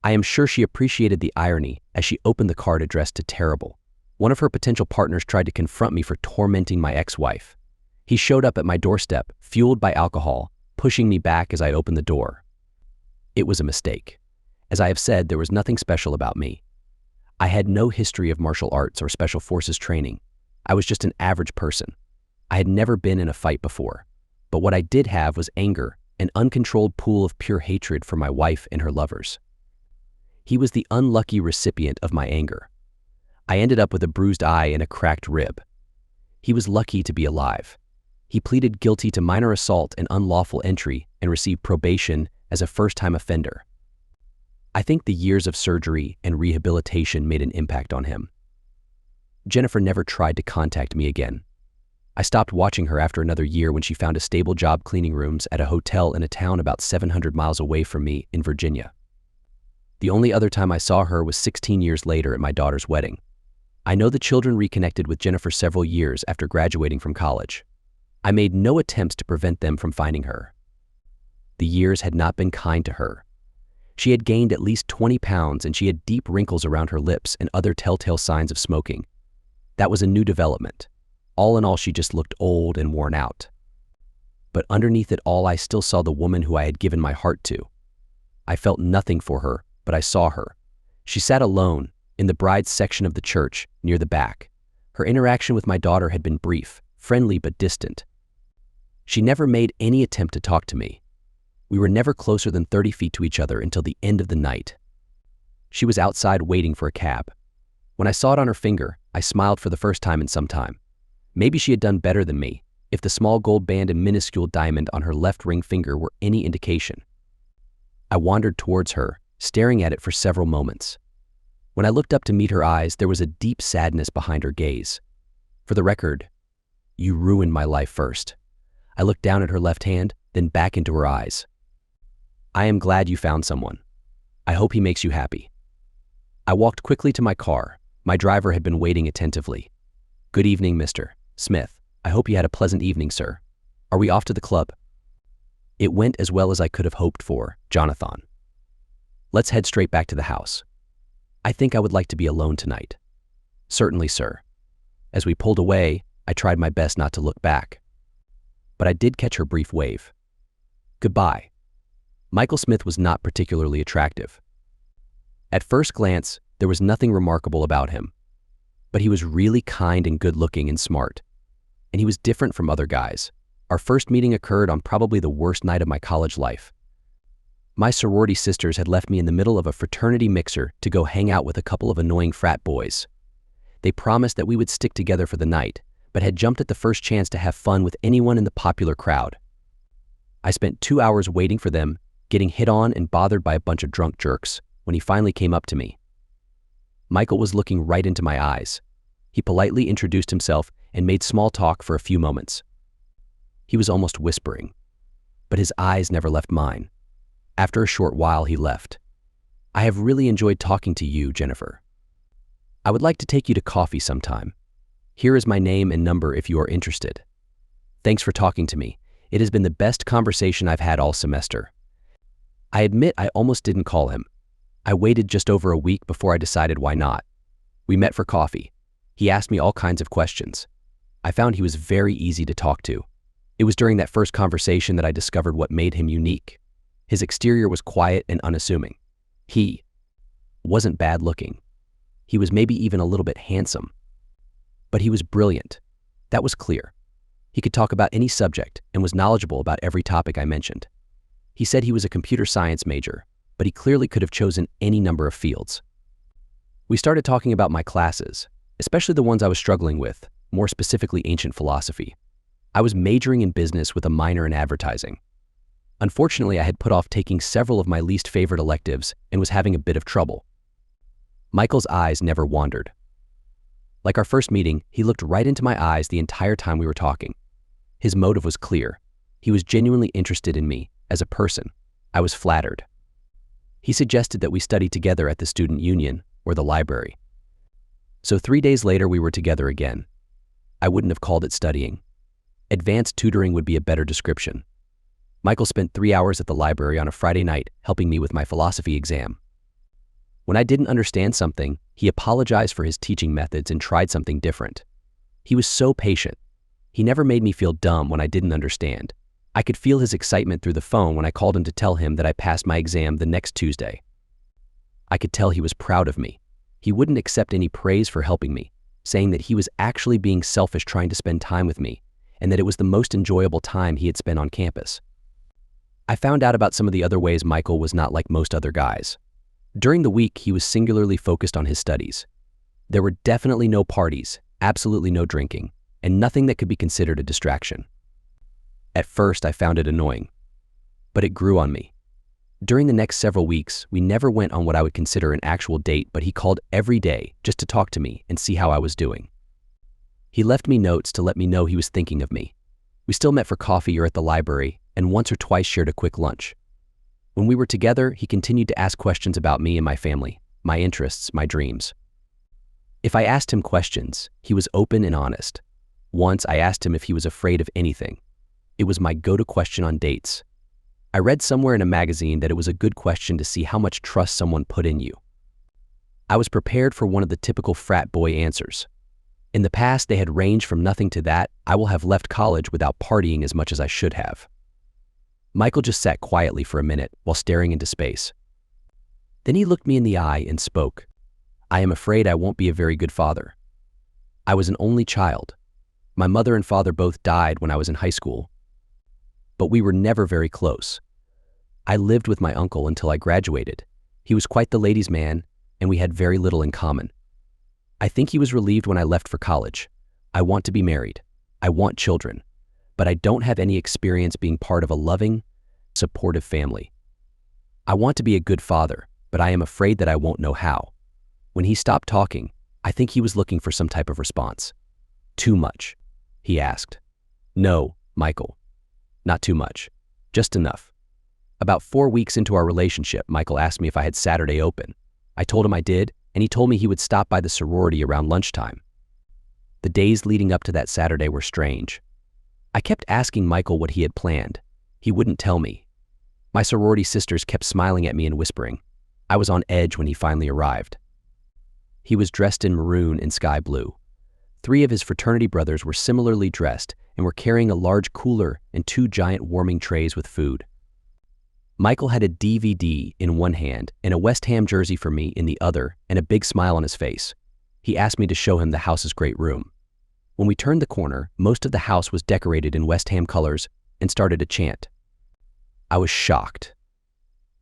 I am sure she appreciated the irony as she opened the card addressed to Terrible. One of her potential partners tried to confront me for tormenting my ex-wife. He showed up at my doorstep, fueled by alcohol, pushing me back as I opened the door. It was a mistake. As I have said, there was nothing special about me. I had no history of martial arts or special forces training. I was just an average person. I had never been in a fight before. But what I did have was anger, an uncontrolled pool of pure hatred for my wife and her lovers. He was the unlucky recipient of my anger. I ended up with a bruised eye and a cracked rib. He was lucky to be alive. He pleaded guilty to minor assault and unlawful entry and received probation as a first-time offender. I think the years of surgery and rehabilitation made an impact on him. Jennifer never tried to contact me again. I stopped watching her after another year when she found a stable job cleaning rooms at a hotel in a town about 700 miles away from me in Virginia. The only other time I saw her was 16 years later at my daughter's wedding. I know the children reconnected with Jennifer several years after graduating from college. I made no attempts to prevent them from finding her. The years had not been kind to her. She had gained at least 20 pounds and she had deep wrinkles around her lips and other telltale signs of smoking. That was a new development. All in all, she just looked old and worn out. But underneath it all, I still saw the woman who I had given my heart to. I felt nothing for her, but I saw her. She sat alone in the bride's section of the church near the back. Her interaction with my daughter had been brief, friendly but distant. She never made any attempt to talk to me. We were never closer than 30 feet to each other until the end of the night. She was outside waiting for a cab. When I saw it on her finger, I smiled for the first time in some time. Maybe she had done better than me, if the small gold band and minuscule diamond on her left ring finger were any indication. I wandered towards her, staring at it for several moments. When I looked up to meet her eyes, there was a deep sadness behind her gaze. For the record, you ruined my life first. I looked down at her left hand, then back into her eyes. I am glad you found someone. I hope he makes you happy. I walked quickly to my car. My driver had been waiting attentively. Good evening, Mr. Smith. I hope you had a pleasant evening, sir. Are we off to the club? It went as well as I could have hoped for, Jonathan. Let's head straight back to the house. I think I would like to be alone tonight. Certainly, sir. As we pulled away, I tried my best not to look back. But I did catch her brief wave. Goodbye. Michael Smith was not particularly attractive. At first glance, there was nothing remarkable about him. But he was really kind and good-looking and smart. And he was different from other guys. Our first meeting occurred on probably the worst night of my college life. My sorority sisters had left me in the middle of a fraternity mixer to go hang out with a couple of annoying frat boys. They promised that we would stick together for the night, but had jumped at the first chance to have fun with anyone in the popular crowd. I spent 2 hours waiting for them, getting hit on and bothered by a bunch of drunk jerks, when he finally came up to me. Michael was looking right into my eyes. He politely introduced himself and made small talk for a few moments. He was almost whispering, but his eyes never left mine. After a short while, he left. I have really enjoyed talking to you, Jennifer. I would like to take you to coffee sometime. Here is my name and number if you are interested. Thanks for talking to me. It has been the best conversation I've had all semester. I admit I almost didn't call him. I waited just over a week before I decided why not. We met for coffee. He asked me all kinds of questions. I found he was very easy to talk to. It was during that first conversation that I discovered what made him unique. His exterior was quiet and unassuming. He wasn't bad looking. He was maybe even a little bit handsome. But he was brilliant. That was clear. He could talk about any subject and was knowledgeable about every topic I mentioned. He said he was a computer science major, but he clearly could have chosen any number of fields. We started talking about my classes, especially the ones I was struggling with, more specifically ancient philosophy. I was majoring in business with a minor in advertising. Unfortunately, I had put off taking several of my least favorite electives and was having a bit of trouble. Michael's eyes never wandered. Like our first meeting, he looked right into my eyes the entire time we were talking. His motive was clear. He was genuinely interested in me as a person. I was flattered. He suggested that we study together at the student union or the library. So 3 days later, we were together again. I wouldn't have called it studying. Advanced tutoring would be a better description. Michael spent 3 hours at the library on a Friday night helping me with my philosophy exam. When I didn't understand something, he apologized for his teaching methods and tried something different. He was so patient. He never made me feel dumb when I didn't understand. I could feel his excitement through the phone when I called him to tell him that I passed my exam the next Tuesday. I could tell he was proud of me. He wouldn't accept any praise for helping me, saying that he was actually being selfish trying to spend time with me, and that it was the most enjoyable time he had spent on campus. I found out about some of the other ways Michael was not like most other guys. During the week, he was singularly focused on his studies. There were definitely no parties, absolutely no drinking, and nothing that could be considered a distraction. At first, I found it annoying, but it grew on me. During the next several weeks, we never went on what I would consider an actual date, but he called every day just to talk to me and see how I was doing. He left me notes to let me know he was thinking of me. We still met for coffee or at the library, and once or twice shared a quick lunch. When we were together, he continued to ask questions about me and my family, my interests, my dreams. If I asked him questions, he was open and honest. Once I asked him if he was afraid of anything. It was my go-to question on dates. I read somewhere in a magazine that it was a good question to see how much trust someone put in you. I was prepared for one of the typical frat boy answers. In the past, they had ranged from nothing to that, I will have left college without partying as much as I should have. Michael just sat quietly for a minute while staring into space. Then he looked me in the eye and spoke. I am afraid I won't be a very good father. I was an only child. My mother and father both died when I was in high school, but we were never very close. I lived with my uncle until I graduated. He was quite the ladies' man, and we had very little in common. I think he was relieved when I left for college. I want to be married. I want children, but I don't have any experience being part of a loving, supportive family. I want to be a good father, but I am afraid that I won't know how. When he stopped talking, I think he was looking for some type of response. Too much? He asked. No, Michael. Not too much. Just enough. About 4 weeks into our relationship, Michael asked me if I had Saturday open. I told him I did, and he told me he would stop by the sorority around lunchtime. The days leading up to that Saturday were strange. I kept asking Michael what he had planned. He wouldn't tell me. My sorority sisters kept smiling at me and whispering. I was on edge when he finally arrived. He was dressed in maroon and sky blue. 3 of his fraternity brothers were similarly dressed and were carrying a large cooler and 2 giant warming trays with food. Michael had a DVD in one hand and a West Ham jersey for me in the other, and a big smile on his face. He asked me to show him the house's great room. When we turned the corner, most of the house was decorated in West Ham colors and started to chant. I was shocked.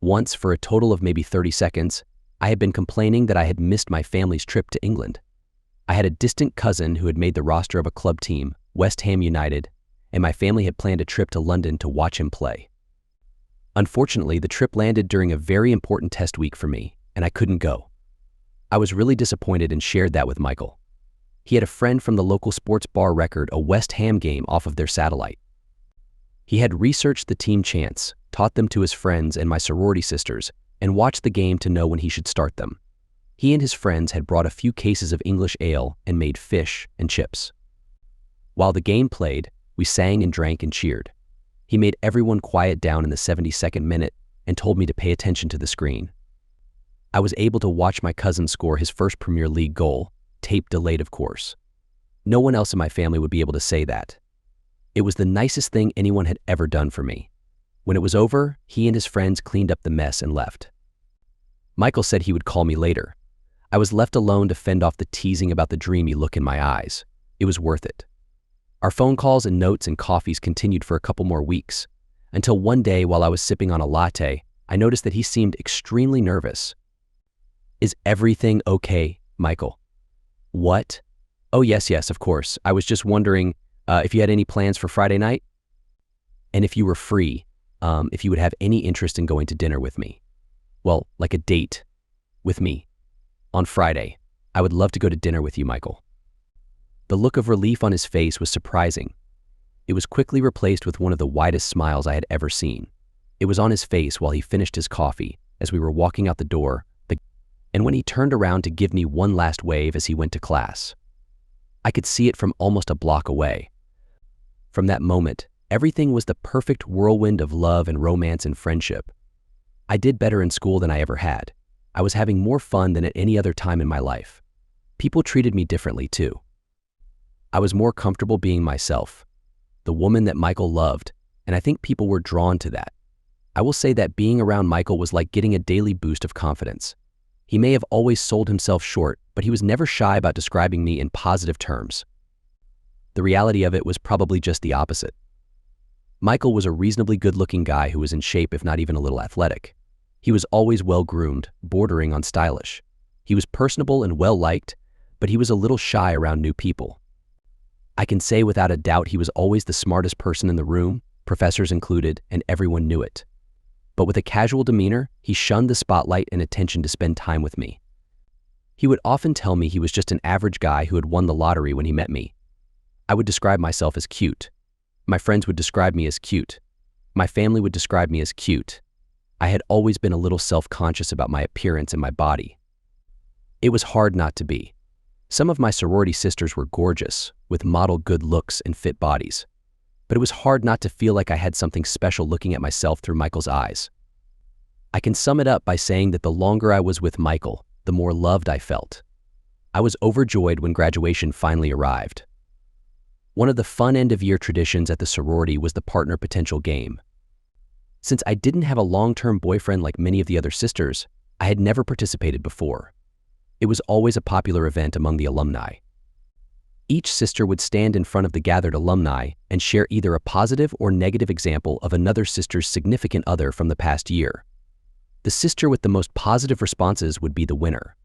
Once, for a total of maybe 30 seconds, I had been complaining that I had missed my family's trip to England. I had a distant cousin who had made the roster of a club team, West Ham United, and my family had planned a trip to London to watch him play. Unfortunately, the trip landed during a very important test week for me, and I couldn't go. I was really disappointed and shared that with Michael. He had a friend from the local sports bar record a West Ham game off of their satellite. He had researched the team chants, taught them to his friends and my sorority sisters, and watched the game to know when he should start them. He and his friends had brought a few cases of English ale and made fish and chips. While the game played, we sang and drank and cheered. He made everyone quiet down in the 72nd minute and told me to pay attention to the screen. I was able to watch my cousin score his first Premier League goal, tape delayed of course. No one else in my family would be able to say that. It was the nicest thing anyone had ever done for me. When it was over, he and his friends cleaned up the mess and left. Michael said he would call me later. I was left alone to fend off the teasing about the dreamy look in my eyes. It was worth it. Our phone calls and notes and coffees continued for a couple more weeks, until one day while I was sipping on a latte, I noticed that he seemed extremely nervous. Is everything okay, Michael? What? Oh, yes, of course. I was just wondering if you had any plans for Friday night? And if you were free, if you would have any interest in going to dinner with me. Well, like a date with me. On Friday, I would love to go to dinner with you, Michael. The look of relief on his face was surprising. It was quickly replaced with one of the widest smiles I had ever seen. It was on his face while he finished his coffee, as we were walking out the door, and when he turned around to give me one last wave as he went to class. I could see it from almost a block away. From that moment, everything was the perfect whirlwind of love and romance and friendship. I did better in school than I ever had. I was having more fun than at any other time in my life. People treated me differently too. I was more comfortable being myself, the woman that Michael loved, and I think people were drawn to that. I will say that being around Michael was like getting a daily boost of confidence. He may have always sold himself short, but he was never shy about describing me in positive terms. The reality of it was probably just the opposite. Michael was a reasonably good-looking guy who was in shape, if not even a little athletic. He was always well-groomed, bordering on stylish. He was personable and well-liked, but he was a little shy around new people. I can say without a doubt he was always the smartest person in the room, professors included, and everyone knew it. But with a casual demeanor, he shunned the spotlight and attention to spend time with me. He would often tell me he was just an average guy who had won the lottery when he met me. I would describe myself as cute. My friends would describe me as cute. My family would describe me as cute. I had always been a little self-conscious about my appearance and my body. It was hard not to be. Some of my sorority sisters were gorgeous, with model good looks and fit bodies. But it was hard not to feel like I had something special looking at myself through Michael's eyes. I can sum it up by saying that the longer I was with Michael, the more loved I felt. I was overjoyed when graduation finally arrived. One of the fun end-of-year traditions at the sorority was the partner potential game. Since I didn't have a long-term boyfriend like many of the other sisters, I had never participated before. It was always a popular event among the alumni. Each sister would stand in front of the gathered alumni and share either a positive or negative example of another sister's significant other from the past year. The sister with the most positive responses would be the winner.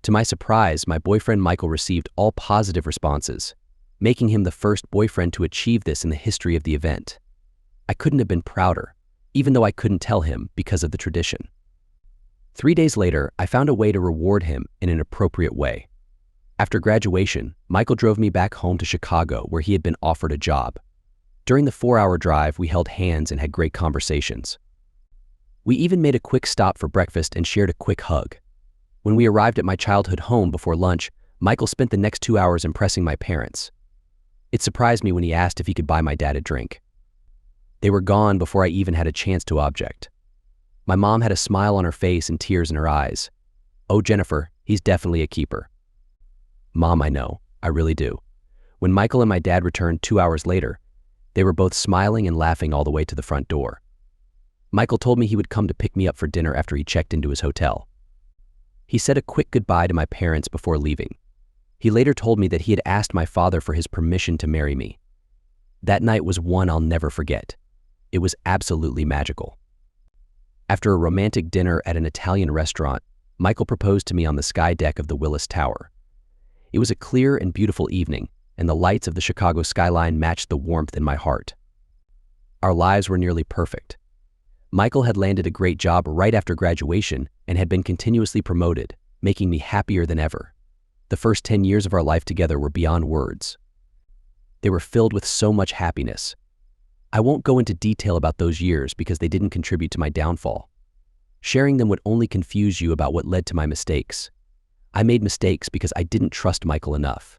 To my surprise, my boyfriend Michael received all positive responses, making him the first boyfriend to achieve this in the history of the event. I couldn't have been prouder, even though I couldn't tell him because of the tradition. 3 days later, I found a way to reward him in an appropriate way. After graduation, Michael drove me back home to Chicago, where he had been offered a job. During the 4-hour drive, we held hands and had great conversations. We even made a quick stop for breakfast and shared a quick hug. When we arrived at my childhood home before lunch, Michael spent the next 2 hours impressing my parents. It surprised me when he asked if he could buy my dad a drink. They were gone before I even had a chance to object. My mom had a smile on her face and tears in her eyes. "Oh, Jennifer, he's definitely a keeper." Mom, I know, I really do. When Michael and my dad returned 2 hours later, they were both smiling and laughing all the way to the front door. Michael told me he would come to pick me up for dinner after he checked into his hotel. He said a quick goodbye to my parents before leaving. He later told me that he had asked my father for his permission to marry me. That night was one I'll never forget. It was absolutely magical. After a romantic dinner at an Italian restaurant, Michael proposed to me on the sky deck of the Willis Tower. It was a clear and beautiful evening, and the lights of the Chicago skyline matched the warmth in my heart. Our lives were nearly perfect. Michael had landed a great job right after graduation and had been continuously promoted, making me happier than ever. The first 10 years of our life together were beyond words. They were filled with so much happiness. I won't go into detail about those years because they didn't contribute to my downfall. Sharing them would only confuse you about what led to my mistakes. I made mistakes because I didn't trust Michael enough.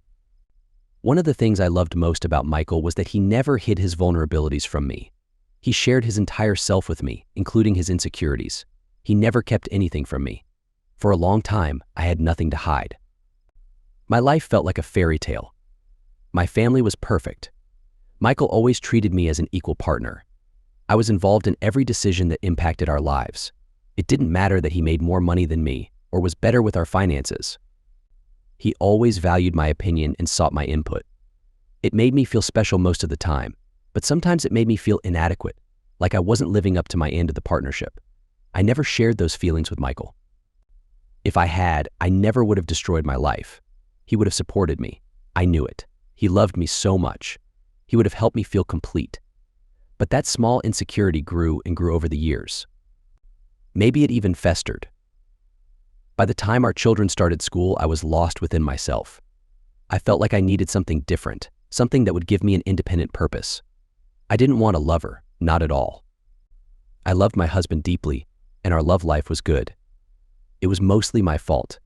One of the things I loved most about Michael was that he never hid his vulnerabilities from me. He shared his entire self with me, including his insecurities. He never kept anything from me. For a long time, I had nothing to hide. My life felt like a fairy tale. My family was perfect. Michael always treated me as an equal partner. I was involved in every decision that impacted our lives. It didn't matter that he made more money than me or was better with our finances. He always valued my opinion and sought my input. It made me feel special most of the time, but sometimes it made me feel inadequate, like I wasn't living up to my end of the partnership. I never shared those feelings with Michael. If I had, I never would have destroyed my life. He would have supported me. I knew it. He loved me so much. He would have helped me feel complete. But that small insecurity grew and grew over the years. Maybe it even festered. By the time our children started school, I was lost within myself. I felt like I needed something different, something that would give me an independent purpose. I didn't want a lover, not at all. I loved my husband deeply, and our love life was good. It was mostly my fault.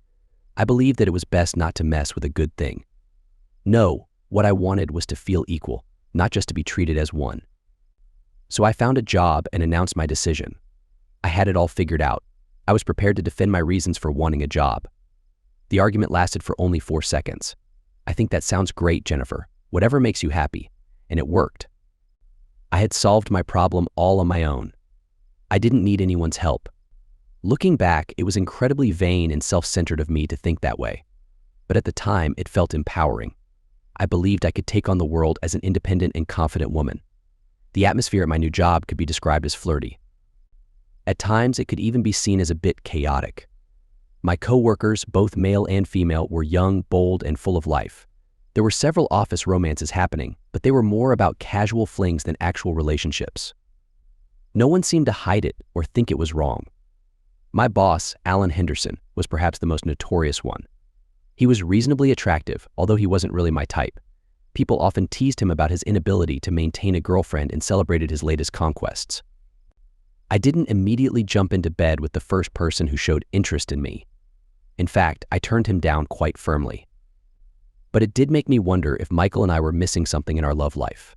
I believed that it was best not to mess with a good thing. No, what I wanted was to feel equal, not just to be treated as one. So I found a job and announced my decision. I had it all figured out. I was prepared to defend my reasons for wanting a job. The argument lasted for only 4 seconds. "I think that sounds great, Jennifer. Whatever makes you happy." And it worked. I had solved my problem all on my own. I didn't need anyone's help. Looking back, it was incredibly vain and self-centered of me to think that way. But at the time, it felt empowering. I believed I could take on the world as an independent and confident woman. The atmosphere at my new job could be described as flirty. At times, it could even be seen as a bit chaotic. My co-workers, both male and female, were young, bold, and full of life. There were several office romances happening, but they were more about casual flings than actual relationships. No one seemed to hide it or think it was wrong. My boss, Alan Henderson, was perhaps the most notorious one. He was reasonably attractive, although he wasn't really my type. People often teased him about his inability to maintain a girlfriend and celebrated his latest conquests. I didn't immediately jump into bed with the first person who showed interest in me. In fact, I turned him down quite firmly. But it did make me wonder if Michael and I were missing something in our love life.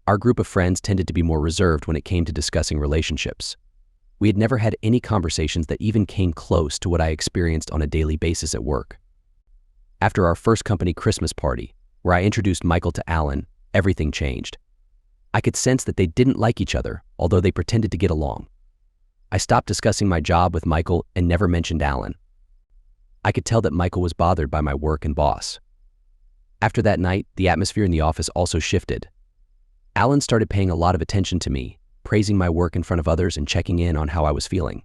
Our group of friends tended to be more reserved when it came to discussing relationships. We had never had any conversations that even came close to what I experienced on a daily basis at work. After our first company Christmas party, where I introduced Michael to Alan, everything changed. I could sense that they didn't like each other, although they pretended to get along. I stopped discussing my job with Michael and never mentioned Alan. I could tell that Michael was bothered by my work and boss. After that night, the atmosphere in the office also shifted. Alan started paying a lot of attention to me, praising my work in front of others and checking in on how I was feeling.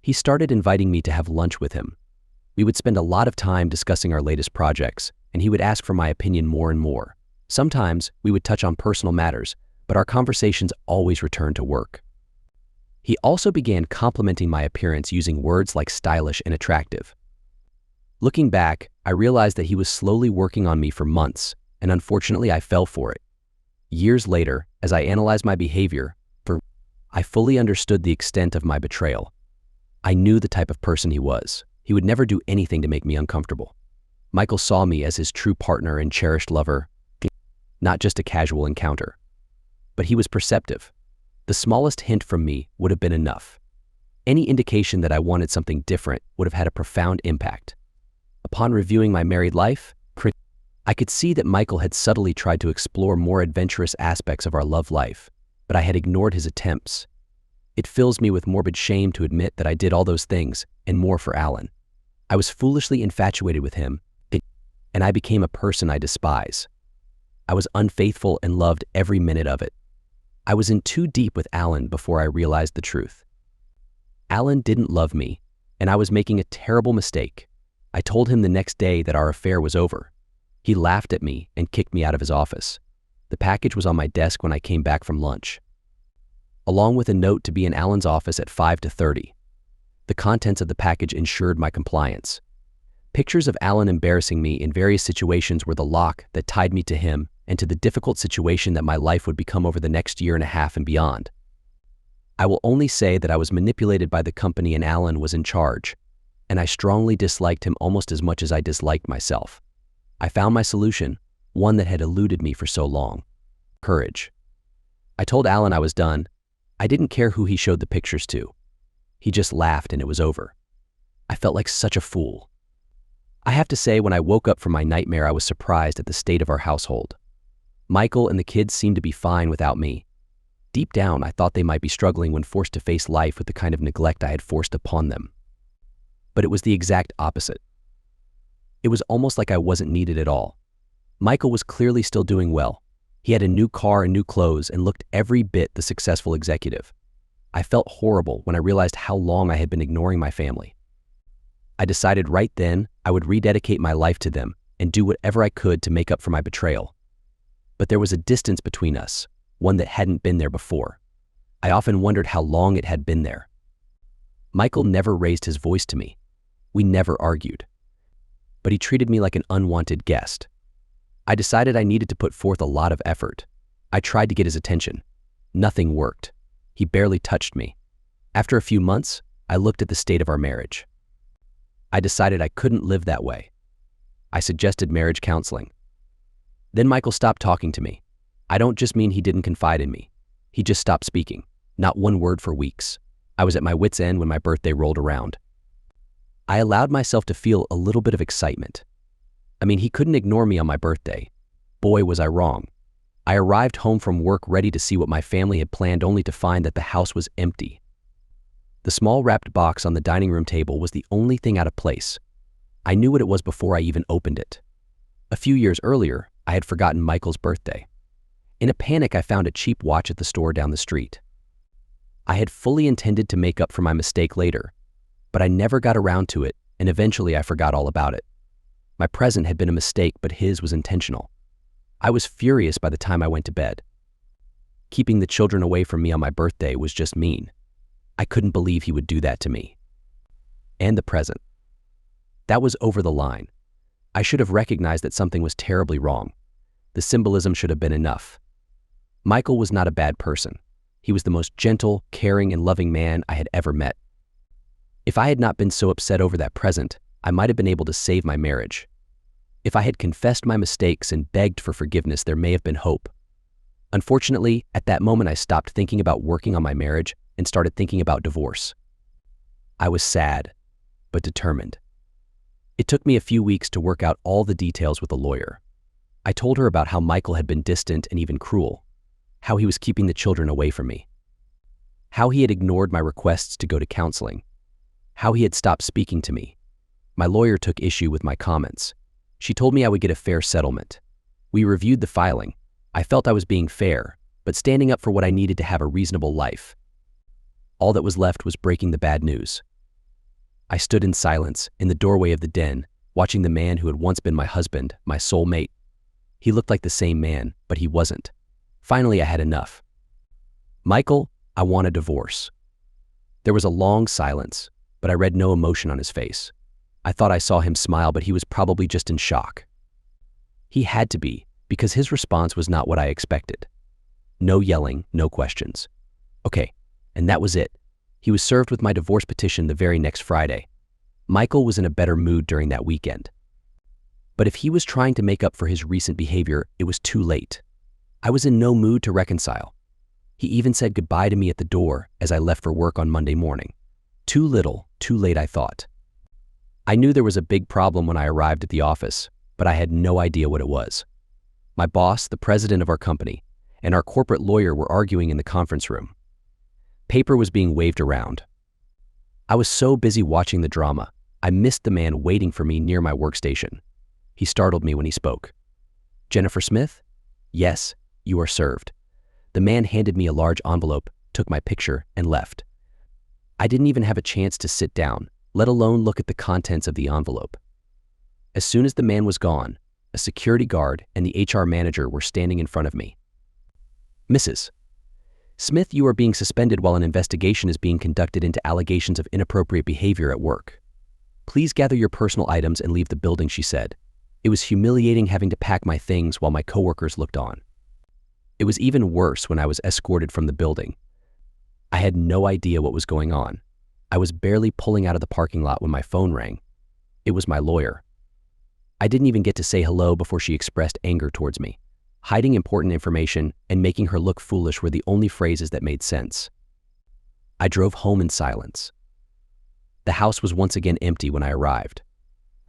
He started inviting me to have lunch with him. We would spend a lot of time discussing our latest projects, and he would ask for my opinion more and more. Sometimes we would touch on personal matters, but our conversations always returned to work. He also began complimenting my appearance using words like stylish and attractive. Looking back, I realized that he was slowly working on me for months, and unfortunately I fell for it. Years later, as I analyzed my behavior, I fully understood the extent of my betrayal. I knew the type of person he was. He would never do anything to make me uncomfortable. Michael saw me as his true partner and cherished lover, not just a casual encounter. But he was perceptive. The smallest hint from me would have been enough. Any indication that I wanted something different would have had a profound impact. Upon reviewing my married life, I could see that Michael had subtly tried to explore more adventurous aspects of our love life, but I had ignored his attempts. It fills me with morbid shame to admit that I did all those things and more for Alan. I was foolishly infatuated with him, and I became a person I despise. I was unfaithful and loved every minute of it. I was in too deep with Alan before I realized the truth. Alan didn't love me, and I was making a terrible mistake. I told him the next day that our affair was over. He laughed at me and kicked me out of his office. The package was on my desk when I came back from lunch, along with a note to be in Alan's office at 5:30. The contents of the package ensured my compliance. Pictures of Alan embarrassing me in various situations were the lock that tied me to him and to the difficult situation that my life would become over the next year and a half and beyond. I will only say that I was manipulated by the company and Alan was in charge, and I strongly disliked him almost as much as I disliked myself. I found my solution, one that had eluded me for so long: courage. I told Alan I was done. I didn't care who he showed the pictures to. He just laughed and it was over. I felt like such a fool. I have to say, when I woke up from my nightmare, I was surprised at the state of our household. Michael and the kids seemed to be fine without me. Deep down, I thought they might be struggling when forced to face life with the kind of neglect I had forced upon them. But it was the exact opposite. It was almost like I wasn't needed at all. Michael was clearly still doing well. He had a new car and new clothes and looked every bit the successful executive. I felt horrible when I realized how long I had been ignoring my family. I decided right then I would rededicate my life to them and do whatever I could to make up for my betrayal. But there was a distance between us, one that hadn't been there before. I often wondered how long it had been there. Michael never raised his voice to me. We never argued. But he treated me like an unwanted guest. I decided I needed to put forth a lot of effort. I tried to get his attention. Nothing worked. He barely touched me. After a few months, I looked at the state of our marriage. I decided I couldn't live that way. I suggested marriage counseling. Then Michael stopped talking to me. I don't just mean he didn't confide in me. He just stopped speaking, not one word for weeks. I was at my wit's end when my birthday rolled around. I allowed myself to feel a little bit of excitement. I mean, he couldn't ignore me on my birthday. Boy, was I wrong. I arrived home from work ready to see what my family had planned, only to find that the house was empty. The small wrapped box on the dining room table was the only thing out of place. I knew what it was before I even opened it. A few years earlier, I had forgotten Michael's birthday. In a panic, I found a cheap watch at the store down the street. I had fully intended to make up for my mistake later, but I never got around to it, and eventually I forgot all about it. My present had been a mistake, but his was intentional. I was furious by the time I went to bed. Keeping the children away from me on my birthday was just mean. I couldn't believe he would do that to me. And the present. That was over the line. I should have recognized that something was terribly wrong. The symbolism should have been enough. Michael was not a bad person. He was the most gentle, caring, and loving man I had ever met. If I had not been so upset over that present, I might have been able to save my marriage. If I had confessed my mistakes and begged for forgiveness, there may have been hope. Unfortunately, at that moment I stopped thinking about working on my marriage and started thinking about divorce. I was sad, but determined. It took me a few weeks to work out all the details with a lawyer. I told her about how Michael had been distant and even cruel, how he was keeping the children away from me, how he had ignored my requests to go to counseling, how he had stopped speaking to me. My lawyer took issue with my comments. She told me I would get a fair settlement. We reviewed the filing. I felt I was being fair, but standing up for what I needed to have a reasonable life. All that was left was breaking the bad news. I stood in silence in the doorway of the den, watching the man who had once been my husband, my soulmate. He looked like the same man, but he wasn't. Finally, I had enough. Michael, I want a divorce. There was a long silence, but I read no emotion on his face. I thought I saw him smile, but he was probably just in shock. He had to be, because his response was not what I expected. No yelling, no questions. Okay, and that was it. He was served with my divorce petition the very next Friday. Michael was in a better mood during that weekend. But if he was trying to make up for his recent behavior, it was too late. I was in no mood to reconcile. He even said goodbye to me at the door as I left for work on Monday morning. Too little, too late, I thought. I knew there was a big problem when I arrived at the office, but I had no idea what it was. My boss, the president of our company, and our corporate lawyer were arguing in the conference room. Paper was being waved around. I was so busy watching the drama, I missed the man waiting for me near my workstation. He startled me when he spoke. "Jennifer Smith?" "Yes, you are served." The man handed me a large envelope, took my picture, and left. I didn't even have a chance to sit down, let alone look at the contents of the envelope. As soon as the man was gone, a security guard and the HR manager were standing in front of me. "Mrs. Smith, you are being suspended while an investigation is being conducted into allegations of inappropriate behavior at work. Please gather your personal items and leave the building," she said. It was humiliating having to pack my things while my coworkers looked on. It was even worse when I was escorted from the building. I had no idea what was going on. I was barely pulling out of the parking lot when my phone rang. It was my lawyer. I didn't even get to say hello before she expressed anger towards me. Hiding important information and making her look foolish were the only phrases that made sense. I drove home in silence. The house was once again empty when I arrived.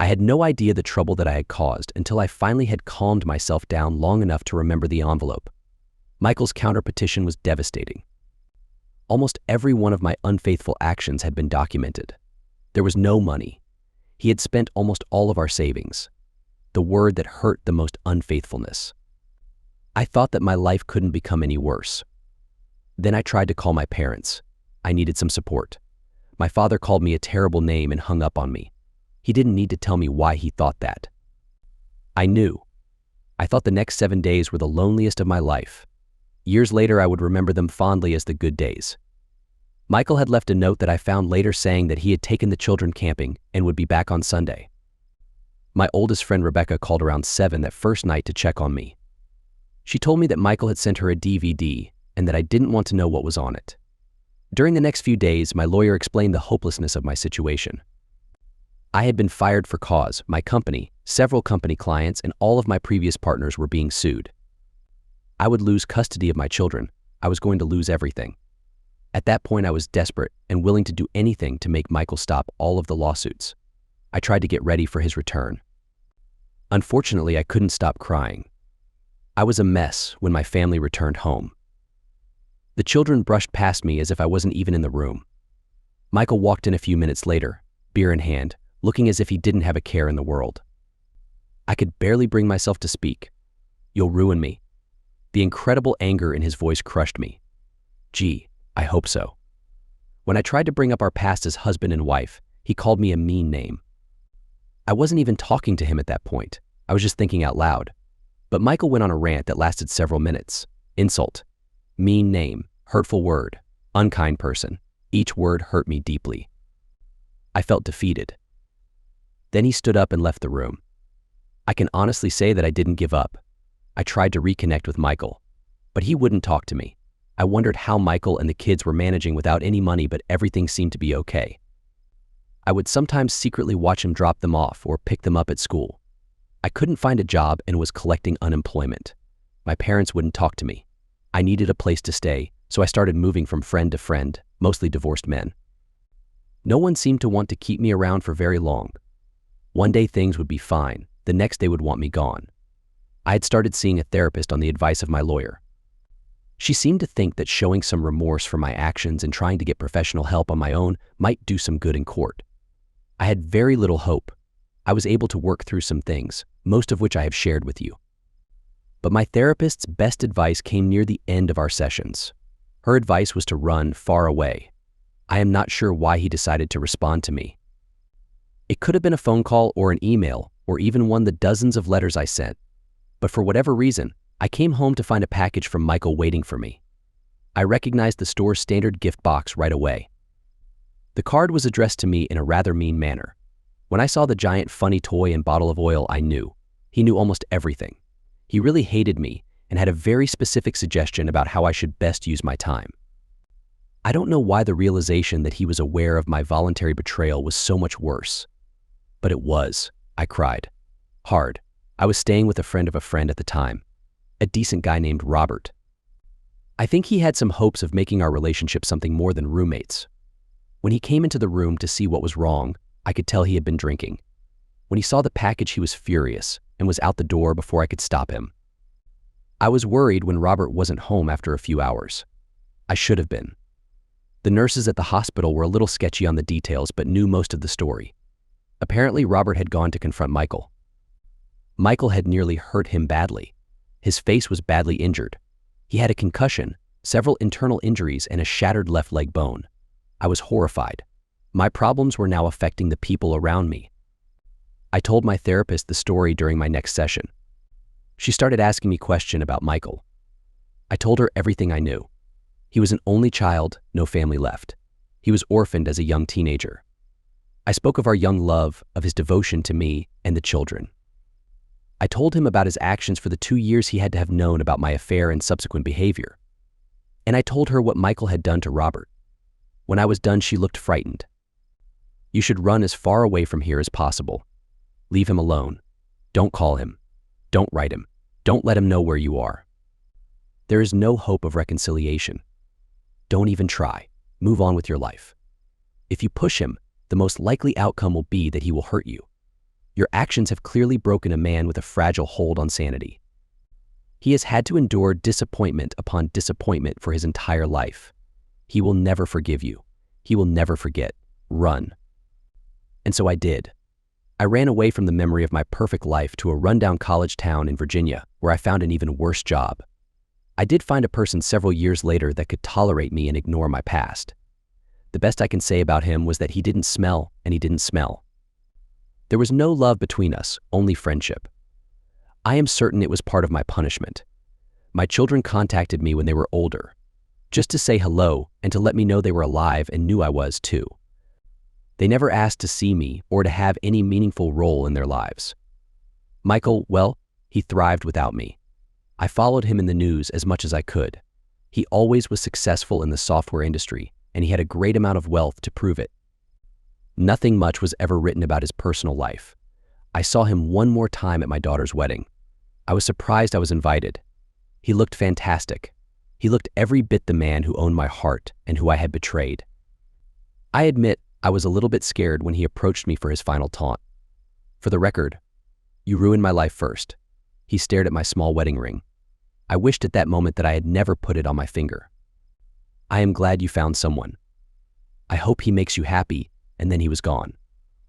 I had no idea the trouble that I had caused until I finally had calmed myself down long enough to remember the envelope. Michael's counter-petition was devastating. Almost every one of my unfaithful actions had been documented. There was no money. He had spent almost all of our savings. The word that hurt the most: unfaithfulness. I thought that my life couldn't become any worse. Then I tried to call my parents. I needed some support. My father called me a terrible name and hung up on me. He didn't need to tell me why he thought that. I knew. I thought the next 7 days were the loneliest of my life. Years later, I would remember them fondly as the good days. Michael had left a note that I found later saying that he had taken the children camping and would be back on Sunday. My oldest friend Rebecca called around 7 that first night to check on me. She told me that Michael had sent her a DVD and that I didn't want to know what was on it. During the next few days, my lawyer explained the hopelessness of my situation. I had been fired for cause. My company, several company clients, and all of my previous partners were being sued. I would lose custody of my children. I was going to lose everything. At that point, I was desperate and willing to do anything to make Michael stop all of the lawsuits. I tried to get ready for his return. Unfortunately, I couldn't stop crying. I was a mess when my family returned home. The children brushed past me as if I wasn't even in the room. Michael walked in a few minutes later, beer in hand, looking as if he didn't have a care in the world. I could barely bring myself to speak. "You'll ruin me." The incredible anger in his voice crushed me. "Gee, I hope so." When I tried to bring up our past as husband and wife, he called me a mean name. I wasn't even talking to him at that point. I was just thinking out loud. But Michael went on a rant that lasted several minutes. Insult, mean name, hurtful word, unkind person. Each word hurt me deeply. I felt defeated. Then he stood up and left the room. I can honestly say that I didn't give up. I tried to reconnect with Michael, but he wouldn't talk to me. I wondered how Michael and the kids were managing without any money, but everything seemed to be okay. I would sometimes secretly watch him drop them off or pick them up at school. I couldn't find a job and was collecting unemployment. My parents wouldn't talk to me. I needed a place to stay, so I started moving from friend to friend, mostly divorced men. No one seemed to want to keep me around for very long. One day things would be fine, the next they would want me gone. I had started seeing a therapist on the advice of my lawyer. She seemed to think that showing some remorse for my actions and trying to get professional help on my own might do some good in court. I had very little hope. I was able to work through some things, most of which I have shared with you. But my therapist's best advice came near the end of our sessions. Her advice was to run far away. I am not sure why he decided to respond to me. It could have been a phone call or an email, or even one of the dozens of letters I sent. But for whatever reason, I came home to find a package from Michael waiting for me. I recognized the store's standard gift box right away. The card was addressed to me in a rather mean manner. When I saw the giant funny toy and bottle of oil, I knew. He knew almost everything. He really hated me and had a very specific suggestion about how I should best use my time. I don't know why the realization that he was aware of my voluntary betrayal was so much worse. But it was. I cried. Hard. I was staying with a friend of a friend at the time, a decent guy named Robert. I think he had some hopes of making our relationship something more than roommates. When he came into the room to see what was wrong, I could tell he had been drinking. When he saw the package, he was furious and was out the door before I could stop him. I was worried when Robert wasn't home after a few hours. I should have been. The nurses at the hospital were a little sketchy on the details but knew most of the story. Apparently, Robert had gone to confront Michael. Michael had nearly hurt him badly. His face was badly injured. He had a concussion, several internal injuries, and a shattered left leg bone. I was horrified. My problems were now affecting the people around me. I told my therapist the story during my next session. She started asking me questions about Michael. I told her everything I knew. He was an only child, no family left. He was orphaned as a young teenager. I spoke of our young love, of his devotion to me and the children. I told him about his actions for the 2 years he had to have known about my affair and subsequent behavior. And I told her what Michael had done to Robert. When I was done, she looked frightened. You should run as far away from here as possible. Leave him alone. Don't call him. Don't write him. Don't let him know where you are. There is no hope of reconciliation. Don't even try. Move on with your life. If you push him, the most likely outcome will be that he will hurt you. Your actions have clearly broken a man with a fragile hold on sanity. He has had to endure disappointment upon disappointment for his entire life. He will never forgive you. He will never forget. Run. And so I did. I ran away from the memory of my perfect life to a rundown college town in Virginia, where I found an even worse job. I did find a person several years later that could tolerate me and ignore my past. The best I can say about him was that he didn't smell and he didn't smell. There was no love between us, only friendship. I am certain it was part of my punishment. My children contacted me when they were older, just to say hello and to let me know they were alive and knew I was too. They never asked to see me or to have any meaningful role in their lives. Michael, well, he thrived without me. I followed him in the news as much as I could. He always was successful in the software industry, and he had a great amount of wealth to prove it. Nothing much was ever written about his personal life. I saw him one more time at my daughter's wedding. I was surprised I was invited. He looked fantastic. He looked every bit the man who owned my heart and who I had betrayed. I admit I was a little bit scared when he approached me for his final taunt. For the record, you ruined my life first. He stared at my small wedding ring. I wished at that moment that I had never put it on my finger. I am glad you found someone. I hope he makes you happy, and then he was gone.